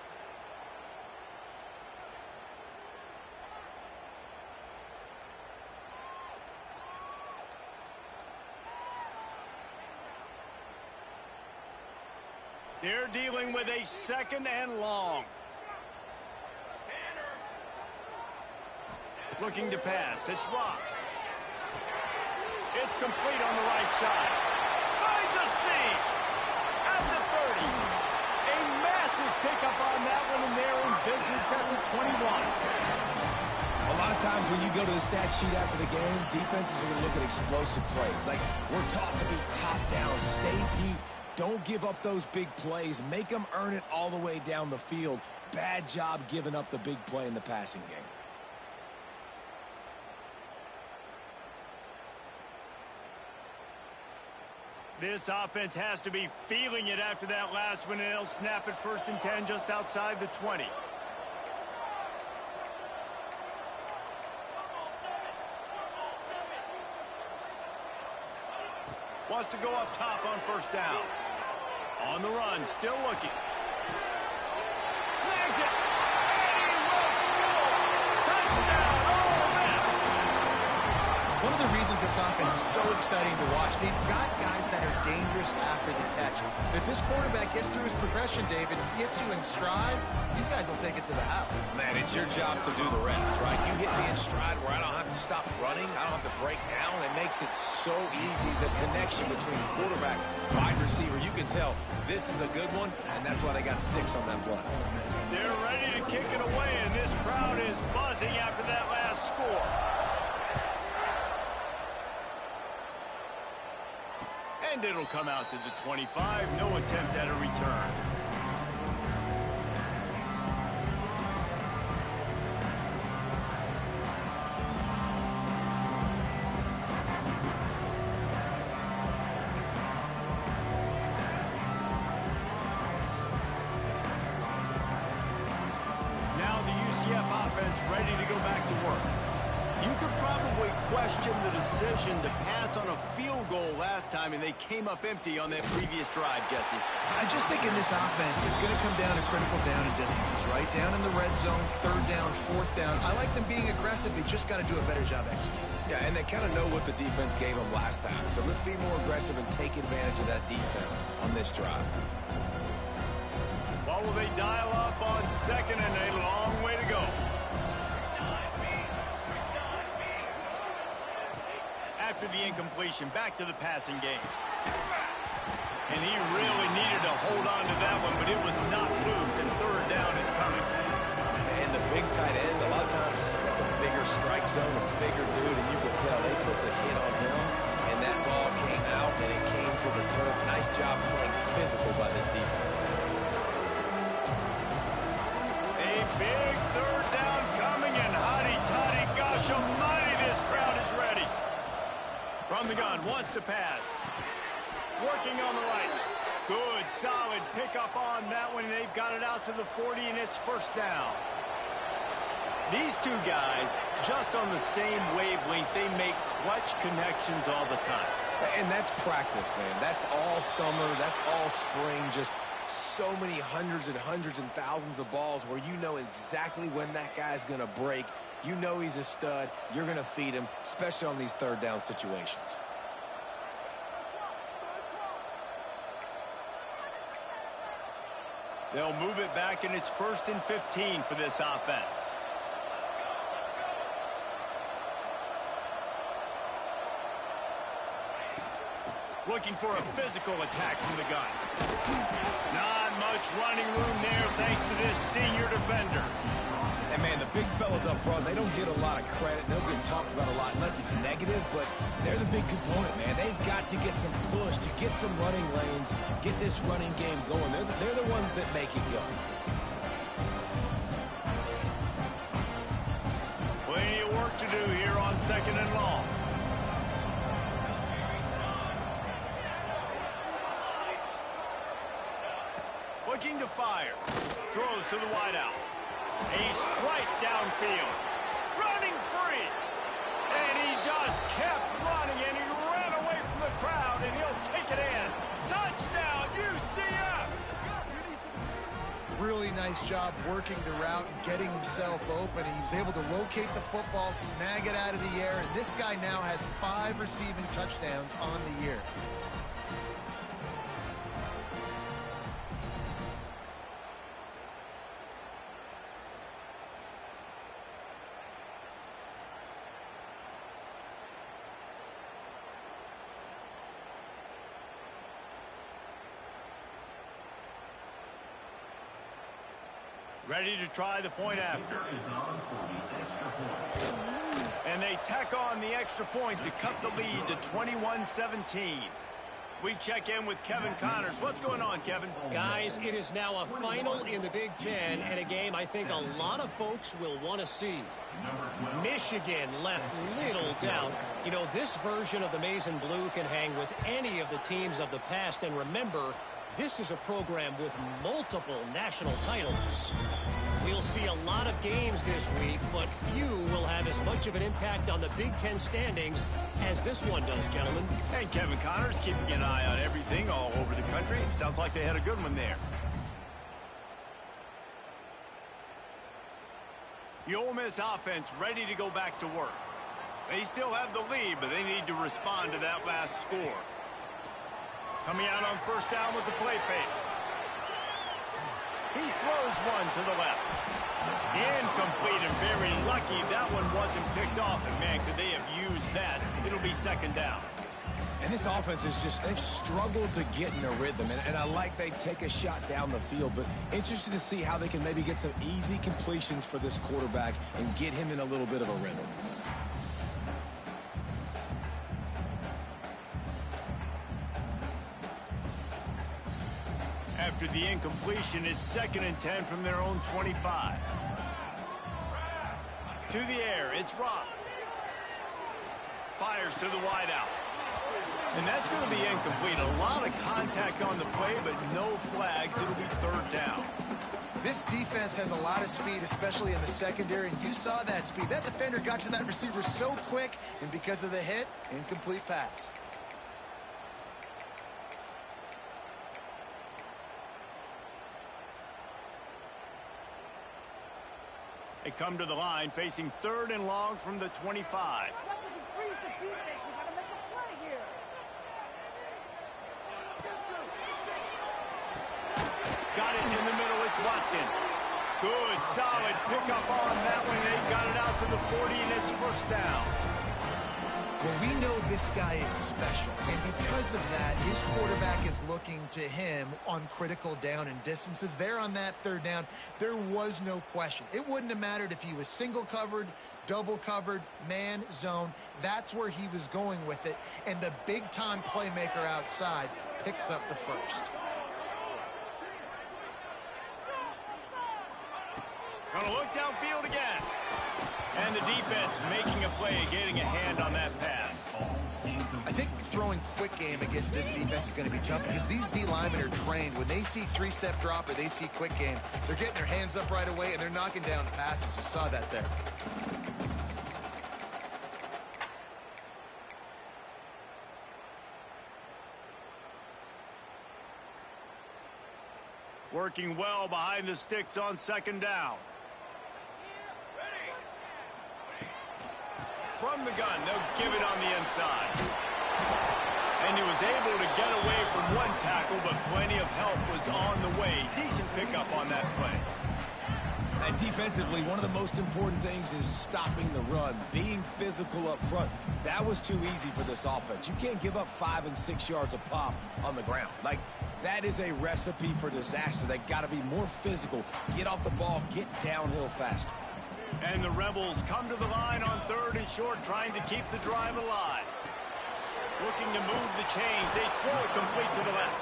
They're dealing with a 2nd and long. Looking to pass. It's Rock. It's complete on the right side. Finds a seam at the 30. A massive pickup on that one, and they're in business at the 21. A lot of times when you go to the stat sheet after the game, defenses are going to look at explosive plays. Like, we're taught to be top down, stay deep. Don't give up those big plays. Make them earn it all the way down the field. Bad job giving up the big play in the passing game. This offense has to be feeling it after that last one, and they'll snap it 1st and 10 just outside the 20. Wants to go up top on 1st down. On the run, still looking. Snags it. He will score. Touchdown, Ole Miss. One of the reasons this offense is so exciting to watch, they've got guys that are dangerous after the catch. But if this quarterback gets through his progression, David, gets you in stride, these guys will take it to the house. Man, it's your job to do the rest, right? You hit me in stride where I don't have to stop running. I don't have to break down. It makes it so easy. The connection between quarterback, wide receiver, you can tell this is a good one, and that's why they got 6 on that play. They're ready to kick it away, and this crowd is buzzing after that last score. And it'll come out to the 25. No attempt at a return. Now the UCF offense ready to go back to work. You could probably question the decision to pass on a field goal last time, and they came up empty on that previous drive, Jesse. I just think in this offense, it's going to come down to critical down and distances, right? Down in the red zone, 3rd down, 4th down. I like them being aggressive. They just got to do a better job executing. Yeah, and they kind of know what the defense gave them last time. So let's be more aggressive and take advantage of that defense on this drive. What will they dial up on 2nd and a long way to go? After the incompletion, back to the passing game. And he really needed to hold on to that one, but it was not loose, and 3rd down is coming. And the big tight end, a lot of times that's a bigger strike zone, a bigger dude, and you can tell they put the hit on him, and that ball came out, and it came to the turf. Nice job playing physical by this defense. A big 3rd down coming, and hotty-toddy, gosh almighty, this crowd is ready. From the gun, wants to pass. Working on the right. Good, solid pickup on that one, and they've got it out to the 40, and it's 1st down. These two guys, just on the same wavelength, they make clutch connections all the time. And that's practice, man. That's all summer. That's all spring. Just so many hundreds and thousands of balls where you know exactly when that guy's going to break. You know he's a stud. You're going to feed him, especially on these 3rd down situations. They'll move it back, and it's 1st and 15 for this offense. Looking for a physical attack from the gun. Not much running room there thanks to this senior defender. And, man, the big fellas up front, they don't get a lot of credit. They'll get talked about a lot unless it's negative, but they're the big component, man. They've got to get some push, to get some running lanes, get this running game going. They're the ones that make it go. Plenty of work to do here on 2nd and long. looking to fire. Throws to the wideout. A strike downfield. Running free. And he just kept running, and he ran away from the crowd, and he'll take it in. Touchdown, UCF! Really nice job working the route and getting himself open. He was able to locate the football, snag it out of the air, and this guy now has 5 receiving touchdowns on the year. Ready to try the point after. And they tack on the extra point to cut the lead to 21-17. We check in with Kevin Connors. What's going on, Kevin? Guys, it is now a final in the Big Ten, and a game I think a lot of folks will want to see. Michigan left little doubt. You know, this version of the Maize and Blue can hang with any of the teams of the past, and remember, this is a program with multiple national titles. We'll see a lot of games this week, but few will have as much of an impact on the Big Ten standings as this one does, gentlemen. And Kevin Connors keeping an eye on everything all over the country. Sounds like they had a good one there. The Ole Miss offense ready to go back to work. They still have the lead, but they need to respond to that last score. Coming out on first down with the play fake. He throws one to the left. Incomplete, and very lucky that one wasn't picked off. And, man, could they have used that? It'll be second down. And this offense is just, they've struggled to get in a rhythm. And I like they take a shot down the field, but interested to see how they can maybe get some easy completions for this quarterback and get him in a little bit of a rhythm. After the incompletion, it's 2nd and 10 from their own 25. To the air, it's Rock. Fires to the wideout. And that's going to be incomplete. A lot of contact on the play, but no flags. It'll be 3rd down. This defense has a lot of speed, especially in the secondary, and you saw that speed. That defender got to that receiver so quick, and because of the hit, incomplete pass. They come to the line facing 3rd and long from the 25. Got it in the middle. It's Watkins. Good, solid pickup on that one. They got it out to the 40, and it's 1st down. Well, we know this guy is special, and because of that, his quarterback is looking to him on critical down and distances. There on that 3rd down, there was no question. It wouldn't have mattered if he was single covered, double covered, man, zone. That's where he was going with it, and the big-time playmaker outside picks up the first. Gonna look downfield again. And the defense making a play, getting a hand on that pass. I think throwing quick game against this defense is going to be tough because these D linemen are trained. When they see 3-step drop or they see quick game, they're getting their hands up right away and they're knocking down passes. You saw that there. Working well behind the sticks on 2nd down. From the gun, they'll give it on the inside. And he was able to get away from one tackle, but plenty of help was on the way. Decent pickup on that play. And defensively, one of the most important things is stopping the run, being physical up front. That was too easy for this offense. You can't give up 5 and 6 yards a pop on the ground. Like, that is a recipe for disaster. They got to be more physical, get off the ball, get downhill faster. And the Rebels come to the line on 3rd and short, trying to keep the drive alive. Looking to move the chains. They throw it complete to the left.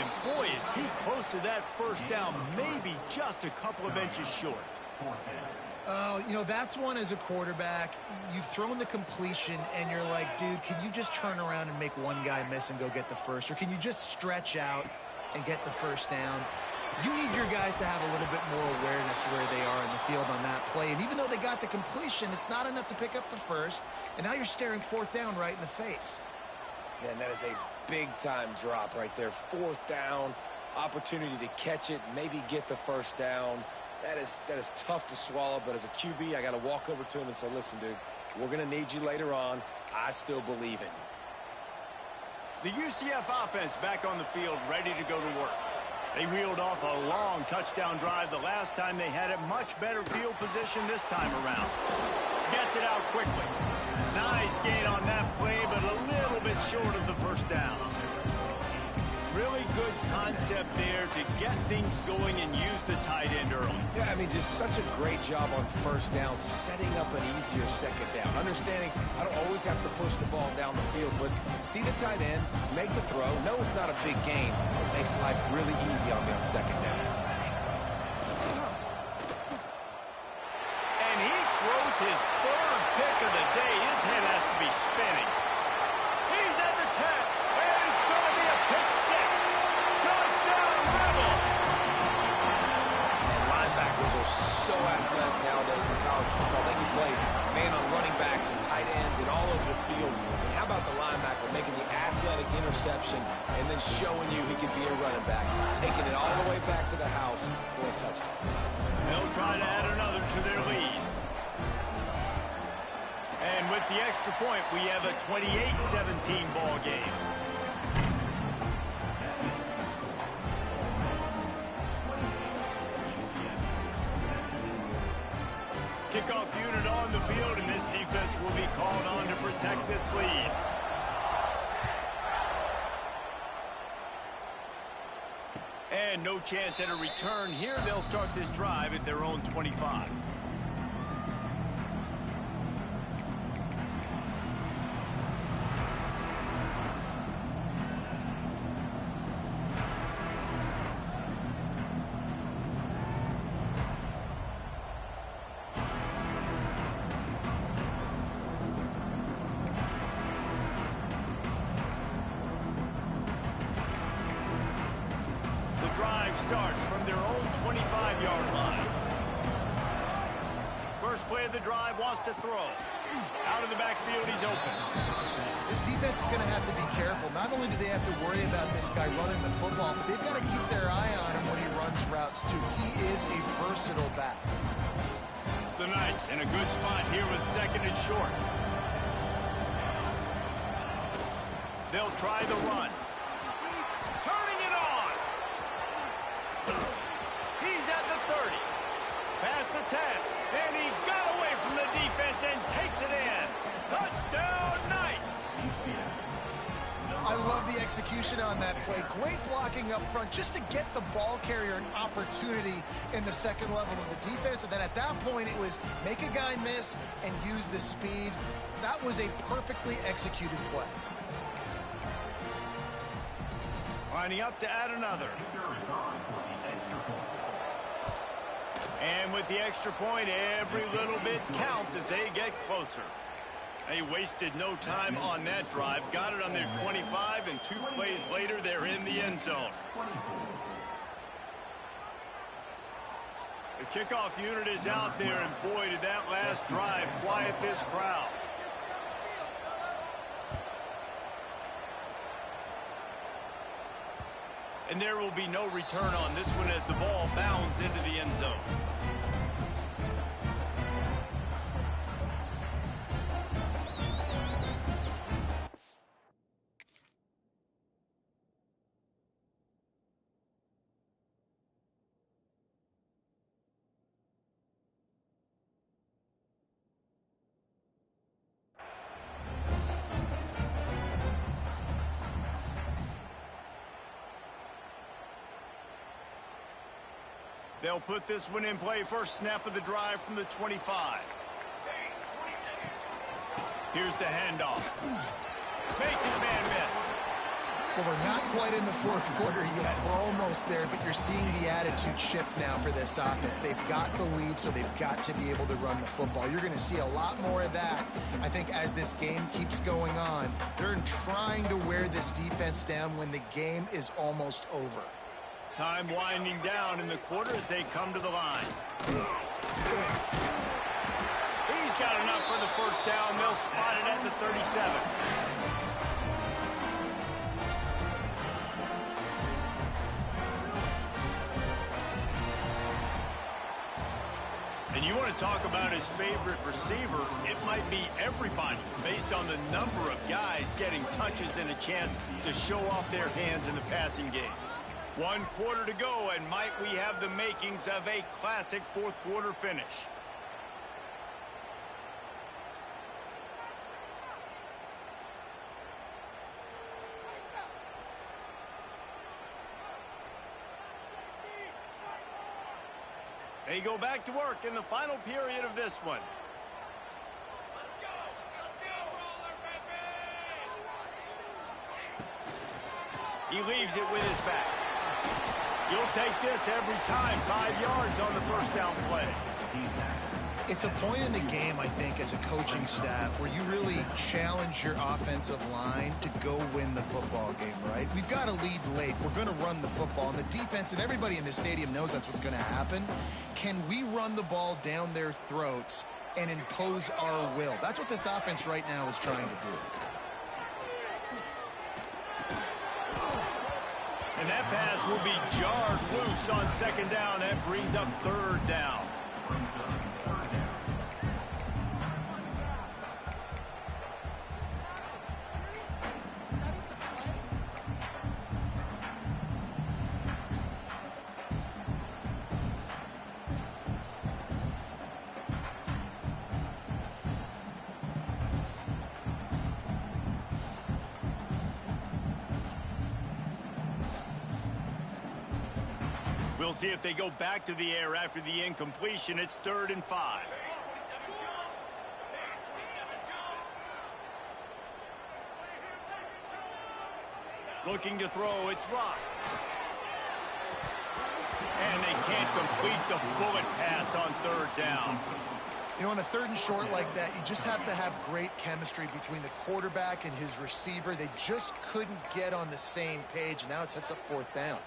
And boy, is he close to that 1st down, maybe just a couple of inches short. You know, that's one as a quarterback. You've thrown the completion, and you're like, dude, can you just turn around and make one guy miss and go get the first? Or can you just stretch out and get the 1st down? You need your guys to have a little bit more awareness where they are in the field on that play. And even though they got the completion, it's not enough to pick up the first. And now you're staring fourth down right in the face. Man, that is a big-time drop right there. Fourth down, opportunity to catch it, maybe get the first down. That is tough to swallow, but as a QB, I got to walk over to him and say, listen, dude, we're going to need you later on. I still believe in you. The UCF offense back on the field, ready to go to work. They reeled off a long touchdown drive the last time they had it. Much better field position this time around. Gets it out quickly. Nice gain on that play, but a little bit short of the first down. Really good concept there to get things going and use the tight end early. Yeah, I mean, just such a great job on first down, setting up an easier second down. Understanding I don't always have to push the ball down the field, but see the tight end, make the throw. No, it's not a big gain. It makes life really easy on me on second down. And he throws his third pick of the day. His head has to be spinning. He's at the 10, and it's going to be a pick six. Touchdown, Rebels! And linebackers are so athletic nowadays in college football. They can play man on running backs and tight ends and all over the field. And how about the linebacker making the athletic interception and then showing you he can be a running back, taking it all the way back to the house for a touchdown. They'll try to add another to their lead. And with the extra point, we have a 28-17 ball game. Kickoff unit on the field, and this defense will be called on to protect this lead. And no chance at a return here. They'll start this drive at their own 25. Drive starts from their own 25-yard line. First play of the drive, wants to throw. Out of the backfield, he's open. This defense is going to have to be careful. Not only do they have to worry about this guy running the football, but they've got to keep their eye on him when he runs routes, too. He is a versatile back. The Knights in a good spot here with second and short. They'll try the run. Turning it on. He's at the 30. Past the 10. And he got away from the defense and takes it in. Touchdown, Knights. I love the execution on that play. Great blocking up front just to get the ball carrier an opportunity in the second level of the defense. And then at that point, it was make a guy miss and use the speed. That was a perfectly executed play. Lining up to add another. And with the extra point, every little bit counts as they get closer. They wasted no time on that drive. Got it on their 25, and 2 plays later, they're in the end zone. The kickoff unit is out there, and boy, did that last drive quiet this crowd. And there will be no return on this one as the ball bounds into the end zone. They'll put this one in play. First snap of the drive from the 25. Here's the handoff. Makes his man miss. Well, we're not quite in the fourth quarter yet. We're almost there, but you're seeing the attitude shift now for this offense. They've got the lead, so they've got to be able to run the football. You're going to see a lot more of that, I think, as this game keeps going on. They're trying to wear this defense down when the game is almost over. Time winding down in the quarter as they come to the line. He's got enough for the first down. They'll spot it at the 37. And you want to talk about his favorite receiver, it might be everybody based on the number of guys getting touches and a chance to show off their hands in the passing game. 1 quarter to go, and might we have the makings of a classic fourth quarter finish. They go back to work in the final period of this one. He leaves it with his back. You'll take this every time. 5 yards on the first down play. It's a point in the game, I think, as a coaching staff where you really challenge your offensive line to go win the football game, right? We've got to lead late. We're going to run the football. And the defense and everybody in the stadium knows that's what's going to happen. Can we run the ball down their throats and impose our will? That's what this offense right now is trying to do. And that pass will be jarred loose on second down. That brings up third down. We'll see if they go back to the air after the incompletion. It's 3rd and 5. Looking to throw, it's Rock. And they can't complete the bullet pass on 3rd down. You know, on a 3rd and short like that, you just have to have great chemistry between the quarterback and his receiver. They just couldn't get on the same page, and now it sets up 4th down.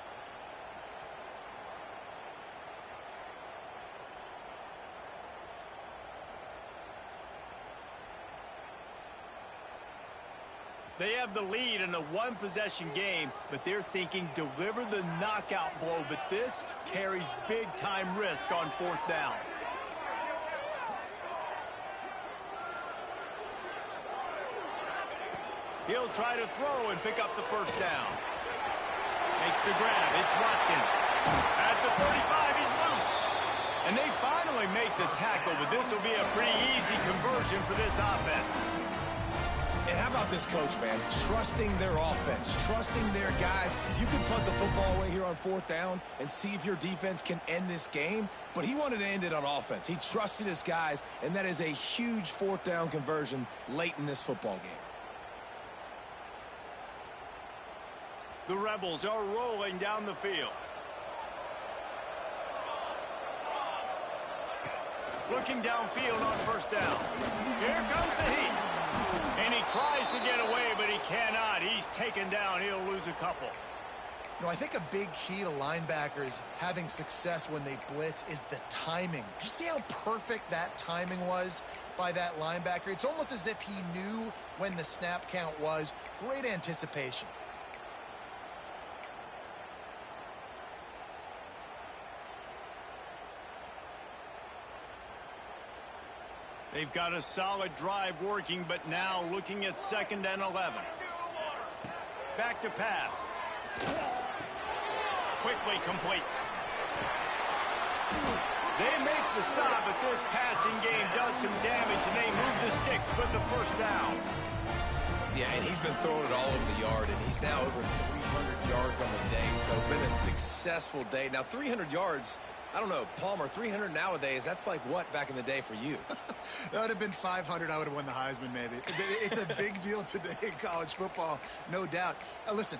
They have the lead in a one-possession game, but they're thinking deliver the knockout blow. But this carries big-time risk on 4th down. He'll try to throw and pick up the first down. Makes the grab. It's Watkins. At the 35, he's loose. And they finally make the tackle, but this will be a pretty easy conversion for this offense. And how about this coach, man? Trusting their offense, trusting their guys. You can punt the football away here on 4th down and see if your defense can end this game, but he wanted to end it on offense. He trusted his guys, and that is a huge 4th down conversion late in this football game. The Rebels are rolling down the field. Looking downfield on 1st down. Here comes the heat. And he tries to get away, but he cannot. He's taken down. He'll lose a couple. No, I think a big key to linebackers having success when they blitz is the timing. Did you see how perfect that timing was by that linebacker? It's almost as if he knew when the snap count was. Great anticipation. They've got a solid drive working, but now looking at 2nd and 11. Back to pass. Quickly complete. They make the stop, but this passing game does some damage, and they move the sticks with the first down. Yeah, and he's been throwing it all over the yard, and he's now over 300 yards on the day, so been a successful day. Now, 300 yards, I don't know, Palmer, 300 nowadays, that's like what back in the day for you? That would have been 500. I would have won the Heisman, maybe. It's a big deal today in college football, no doubt. Listen,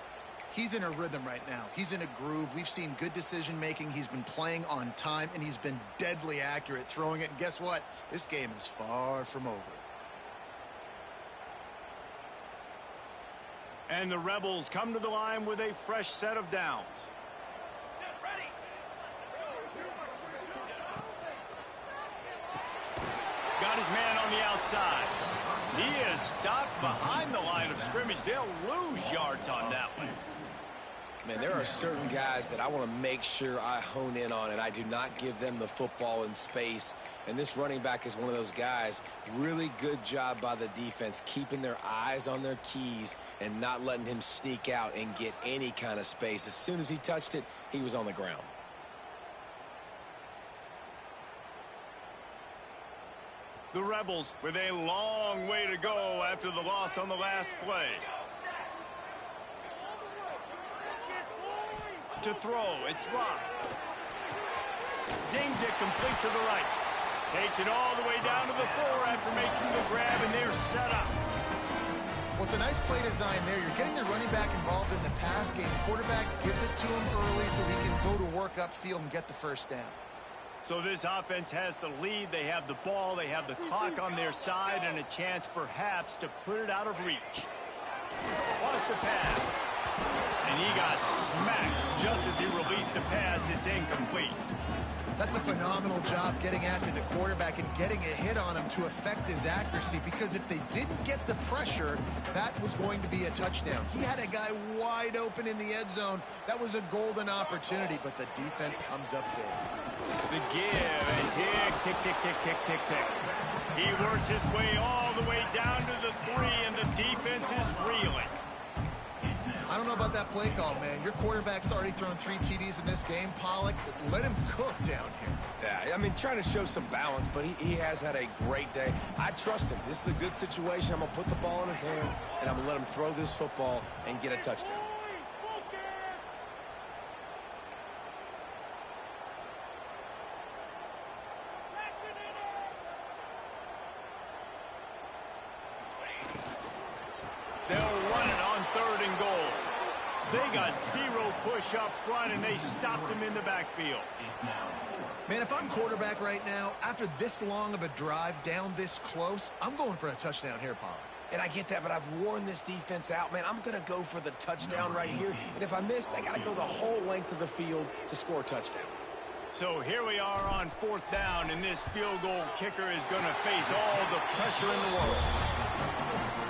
he's in a rhythm right now. He's in a groove. We've seen good decision-making. He's been playing on time, and he's been deadly accurate throwing it. And guess what? This game is far from over. And the Rebels come to the line with a fresh set of downs. on the outside. He is stopped behind the line of scrimmage. They'll lose yards on that one. Man, there are certain guys that I want to make sure I hone in on, and I do not give them the football in space. And this running back is one of those guys. Really good job by the defense, keeping their eyes on their keys and not letting him sneak out and get any kind of space. As soon as he touched it, he was on the ground. The Rebels with a long way to go after the loss on the last play. To throw, it's Locke. Zings it complete to the right. Takes it all the way down to the 4 after making the grab, and they're set up. Well, it's a nice play design there. You're getting the running back involved in the pass game. Quarterback gives it to him early so he can go to work upfield and get the first down. So this offense has the lead. They have the ball. They have the clock on their side and a chance perhaps to put it out of reach. Wants to pass. And he got smacked just as he released the pass. It's incomplete. That's a phenomenal job getting after the quarterback and getting a hit on him to affect his accuracy, because if they didn't get the pressure, that was going to be a touchdown. He had a guy wide open in the end zone. That was a golden opportunity, but the defense comes up big. The give and tick, tick, tick, tick, tick, tick, tick. He works his way all the way down to the 3, and the defense is reeling. I don't know about that play call, man. Your quarterback's already thrown 3 TDs in this game, Pollock. Let him cook down here. Yeah, I mean, trying to show some balance, but he has had a great day. I trust him. This is a good situation. I'm going to put the ball in his hands, and I'm going to let him throw this football and get a touchdown. They'll run it on 3rd and goal. They got 0 push up front, and they stopped him in the backfield. Man, if I'm quarterback right now, after this long of a drive down this close, I'm going for a touchdown here, Pollock. And I get that, but I've worn this defense out, man. I'm going to go for the touchdown right here. And if I miss, they got to go the whole length of the field to score a touchdown. So here we are on 4th down, and this field goal kicker is going to face all the pressure in the world.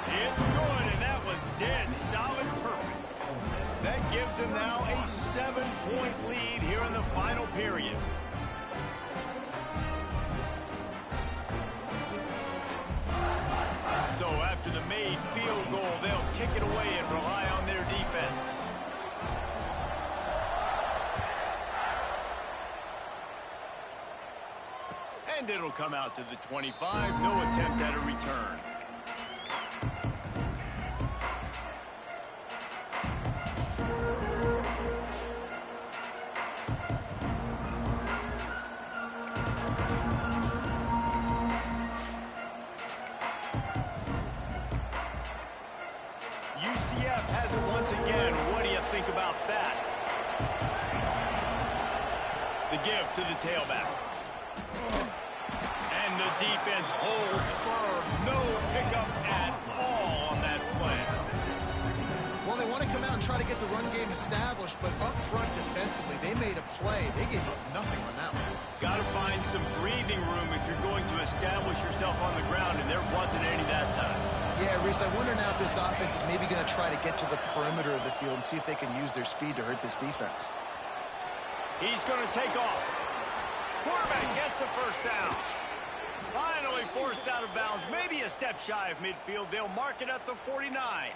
It's good, and that was dead solid perfect. That gives them now a 7-point lead here in the final period. So after the made field goal, they'll kick it away and rely on their defense. And it'll come out to the 25. No attempt at a return. UCF has it once again. What do you think about that? The give to the tailback. And the defense holds firm. No pickup at all on that play. Well, they want to come out and try to get the run game established, but up front defensively, they made a play. They gave up nothing on that one. Got to find some breathing room if you're going to establish yourself on the ground, and there wasn't any that time. Yeah, Reese, I wonder now if this offense is maybe going to try to get to the perimeter of the field and see if they can use their speed to hurt this defense. He's going to take off. Quarterback gets the first down. Finally forced out of bounds, maybe a step shy of midfield. They'll mark it at the 49.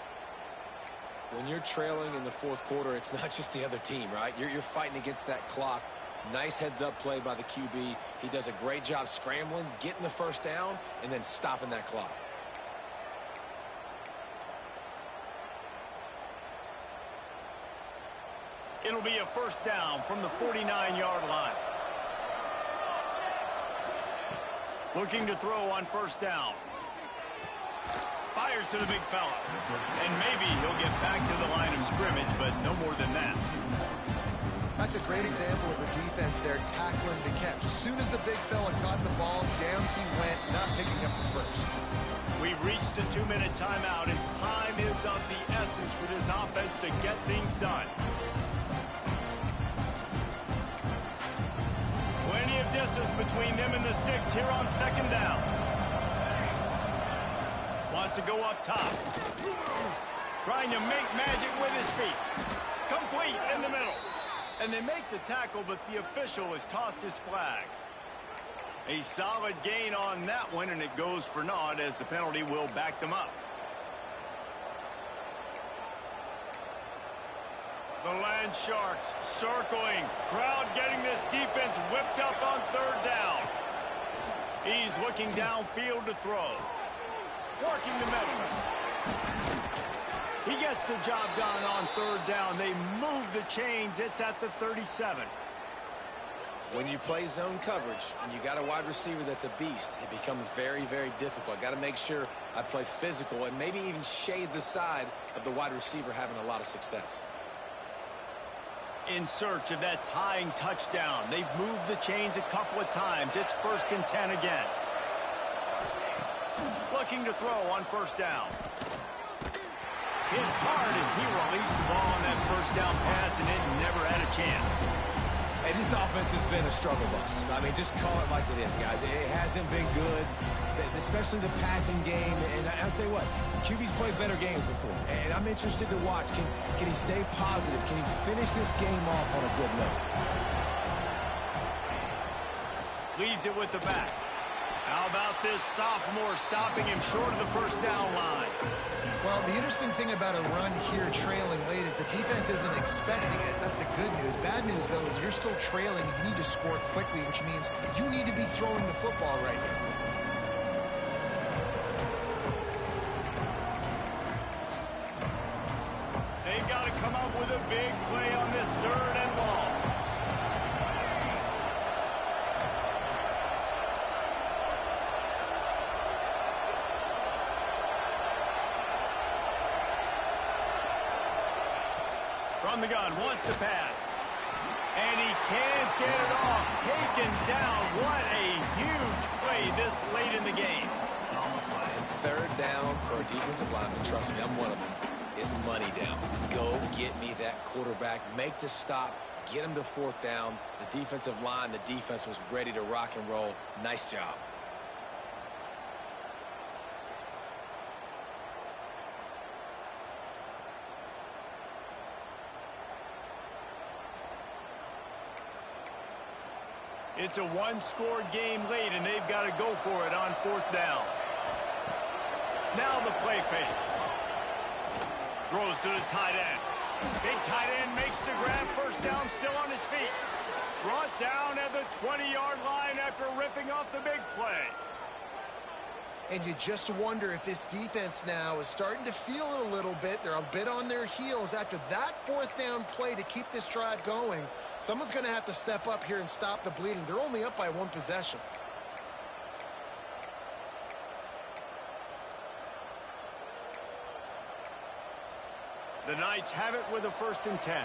When you're trailing in the 4th quarter, it's not just the other team, right? You're fighting against that clock. Nice heads-up play by the QB. He does a great job scrambling, getting the first down, and then stopping that clock. It'll be a first down from the 49-yard line. Looking to throw on first down. Fires to the big fella. And maybe he'll get back to the line of scrimmage, but no more than that. That's a great example of the defense there tackling the catch. As soon as the big fella caught the ball, down he went, not picking up the first. We've reached the 2-minute timeout, and time is of the essence for this offense to get things done. Plenty of distance between them and the sticks here on 2nd down. to go up top. Trying to make magic with his feet. Complete in the middle. And they make the tackle, but the official has tossed his flag. A solid gain on that one, and it goes for naught as the penalty will back them up. The Land Sharks circling. Crowd getting this defense whipped up on third down. He's looking downfield to throw. Working the middle. He gets the job done on third down. They move the chains. It's at the 37. When you play zone coverage and you got a wide receiver that's a beast, it becomes very, very difficult. Got to make sure I play physical and maybe even shade the side of the wide receiver having a lot of success. In search of that tying touchdown. They've moved the chains a couple of times. It's 1st and 10 again. Looking to throw on first down. Hit hard as he released the ball on that first down pass, and it never had a chance. Hey, this offense has been a struggle bus. I mean, just call it like it is, guys. It hasn't been good, especially the passing game. And I'll tell you what, QB's played better games before. And I'm interested to watch. Can he stay positive? Can he finish this game off on a good note? Leaves it with the back. How about this sophomore stopping him short of the first down line? Well, the interesting thing about a run here trailing late is the defense isn't expecting it. That's the good news. Bad news, though, is you're still trailing. You need to score quickly, which means you need to be throwing the football right now. They've got to come up with a big play on this third and long. From the gun, wants to pass. And he can't get it off. Taken down. What a huge play this late in the game. And third down for a defensive lineman, trust me, I'm one of them, is money down. Go get me that quarterback. Make the stop. Get him to fourth down. The defensive line, the defense was ready to rock and roll. Nice job. It's a one-score game late, and they've got to go for it on fourth down. Now the play fake. Throws to the tight end. Big tight end makes the grab. First down, still on his feet. Brought down at the 20-yard line after ripping off the big play. And you just wonder if this defense now is starting to feel it a little bit. They're a bit on their heels after that fourth down play to keep this drive going. Someone's going to have to step up here and stop the bleeding. They're only up by one possession. The Knights have it with a 1st and 10.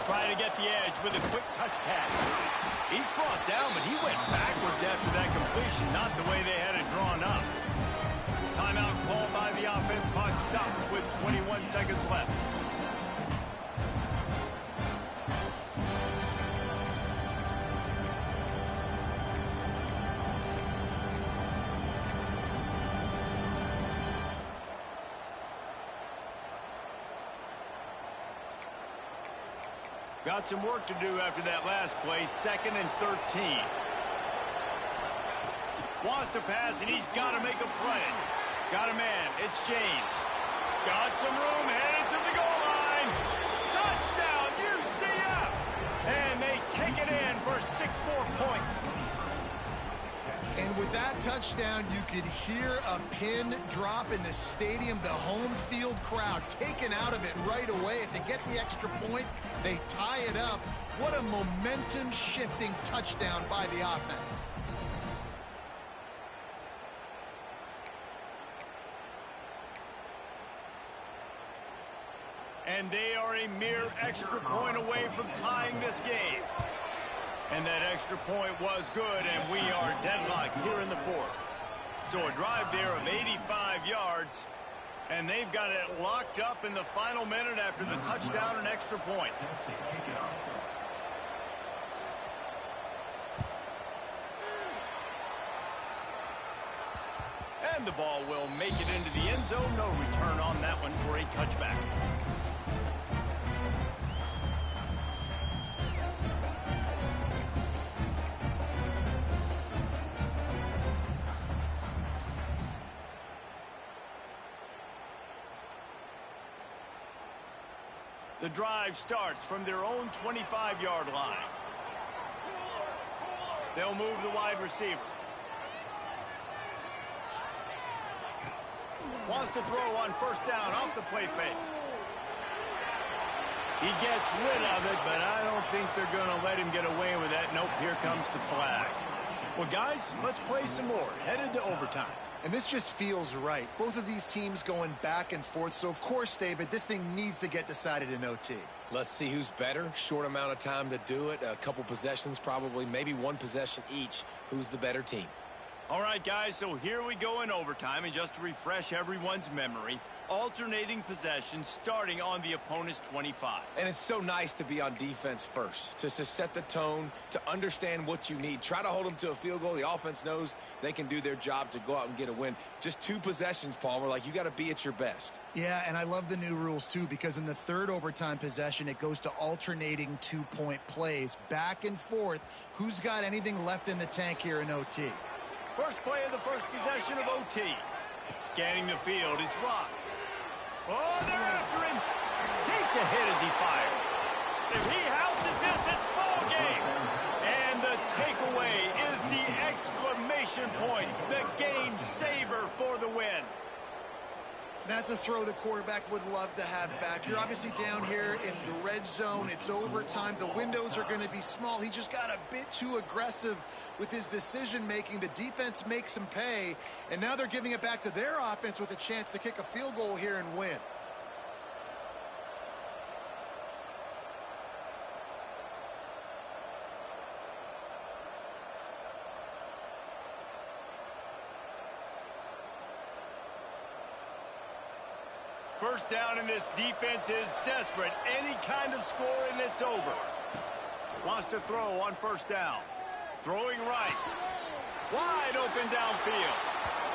Try to get the edge with a quick touch pass. He's brought down, but he went backwards after that completion, not the way they had it drawn up. Timeout called by the offense. Clock stopped with 21 seconds left. Got some work to do after that last play. 2nd and 13. Wants to pass, and he's got to make a play. Got a man. It's James. Got some room. Headed to the goal line. Touchdown, UCF! And they take it in for 6 more points. And with that touchdown, you could hear a pin drop in the stadium. The home field crowd taken out of it right away. If they get the extra point, they tie it up. What a momentum-shifting touchdown by the offense. And they are a mere extra point away from tying this game. And that extra point was good, and we are deadlocked here in the 4th. So a drive there of 85 yards, and they've got it locked up in the final minute after the touchdown and extra point. And the ball will make it into the end zone. No return on that one for a touchback. The drive starts from their own 25-yard line. They'll move the wide receiver. Wants to throw on first down off the play fake. He gets rid of it, but I don't think they're going to let him get away with that. Nope, here comes the flag. Well, guys, let's play some more. Headed to overtime. And this just feels right. Both of these teams going back and forth. So, of course, David, this thing needs to get decided in OT. Let's see who's better. Short amount of time to do it. A couple possessions probably. Maybe one possession each. Who's the better team? All right, guys, so here we go in overtime. And just to refresh everyone's memory, alternating possessions starting on the opponent's 25. And it's so nice to be on defense first, to set the tone, to understand what you need. Try to hold them to a field goal. The offense knows they can do their job to go out and get a win. Just 2 possessions, Palmer. Like, you got to be at your best. Yeah, and I love the new rules, too, because in the third overtime possession, it goes to alternating 2-point plays. Back and forth. Who's got anything left in the tank here in OT? First play of the first possession of OT. Scanning the field, it's Rock. Oh, they're after him. Takes a hit as he fires. If he houses this, it's ball game. And the takeaway is the exclamation point, the game saver for the win. That's a throw the quarterback would love to have back. You're obviously down here in the red zone. It's overtime. The windows are going to be small. He just got a bit too aggressive with his decision-making. The defense makes him pay, and now they're giving it back to their offense with a chance to kick a field goal here and win. First down, and this defense is desperate. Any kind of score, and it's over. Wants to throw on first down. Throwing right. Wide open downfield.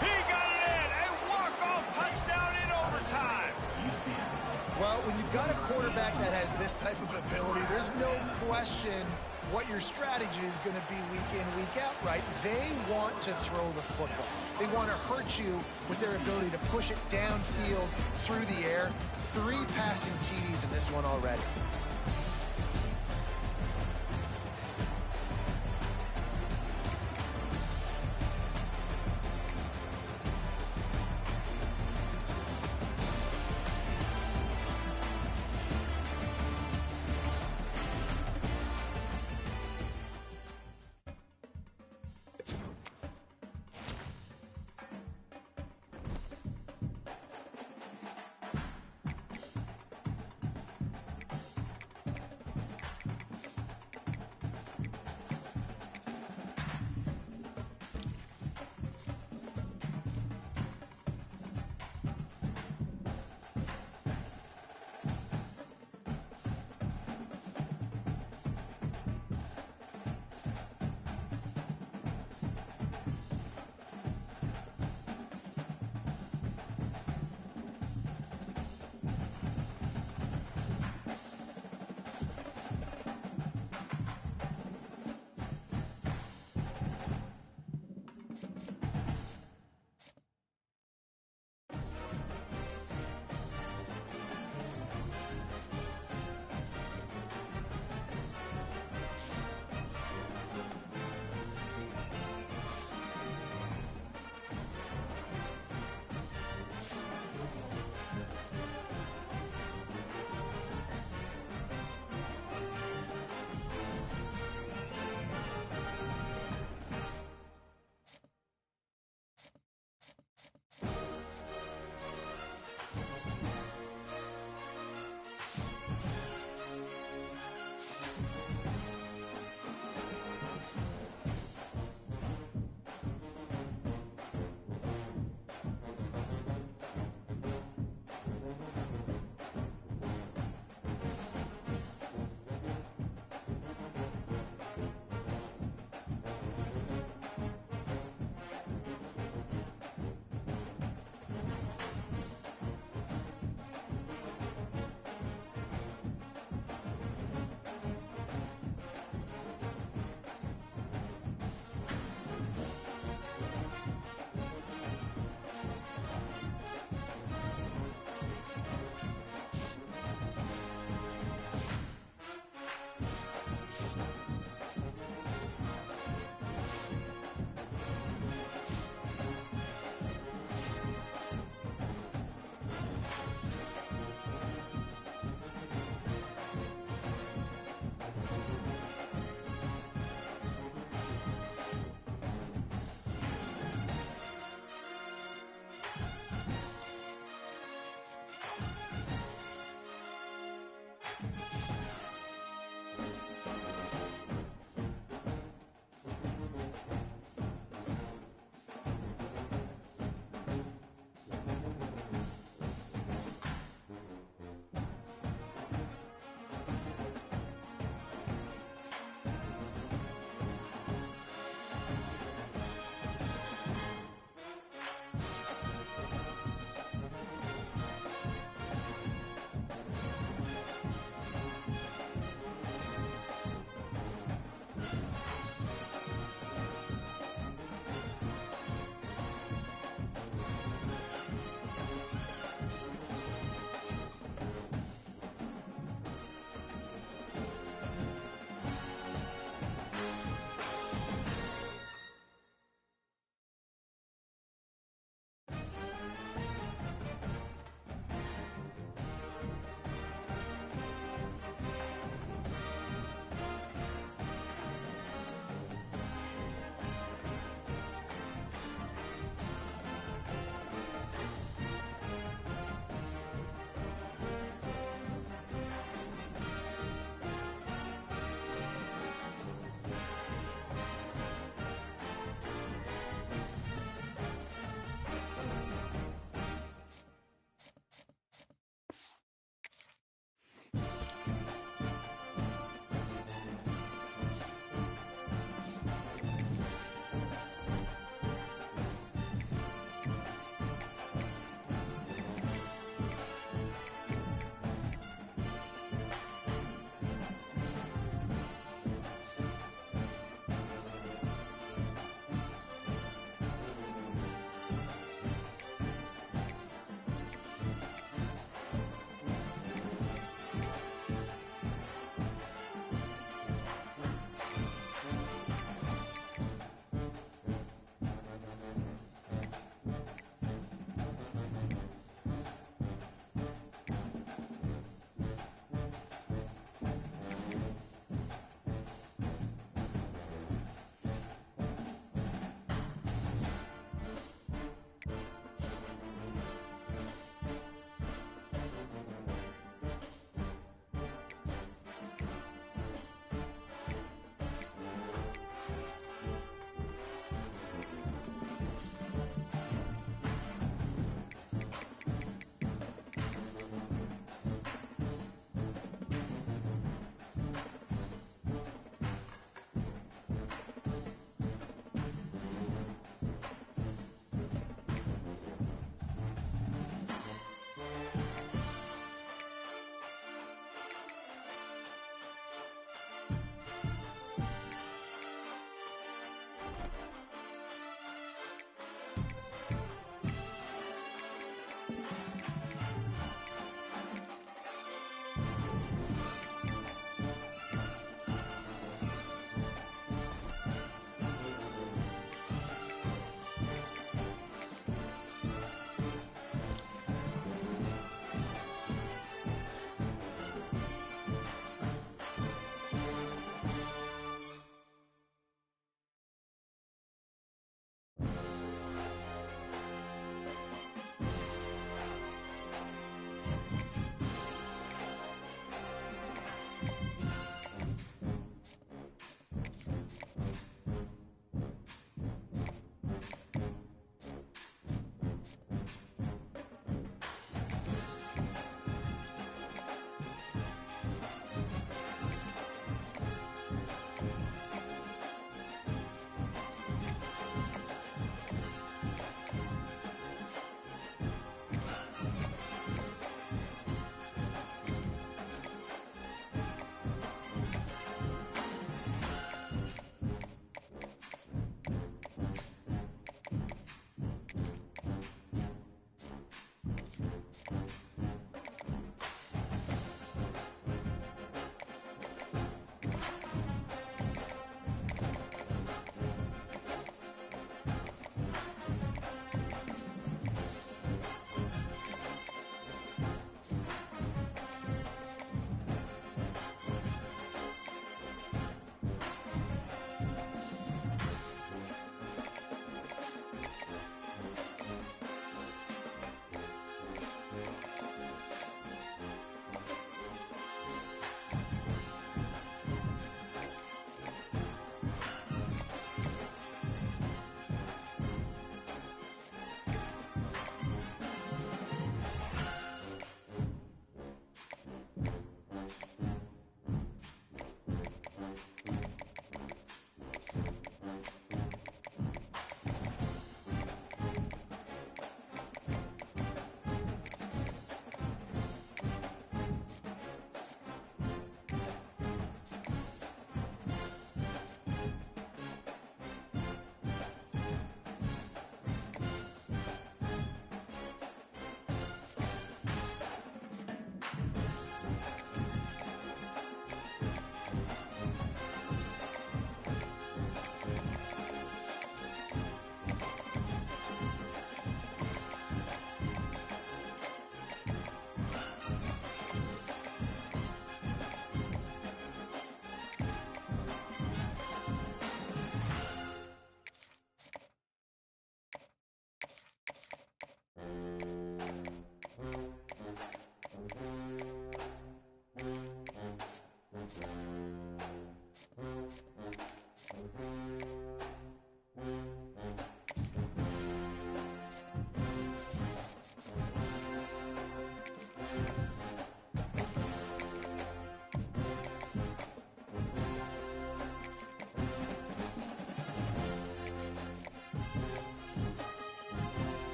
He got it in. A walk-off touchdown in overtime. Well, when you've got a quarterback that has this type of ability, there's no question what your strategy is going to be week in, week out, right? They want to throw the football. They want to hurt you with their ability to push it downfield through the air. 3 passing TDs in this one already.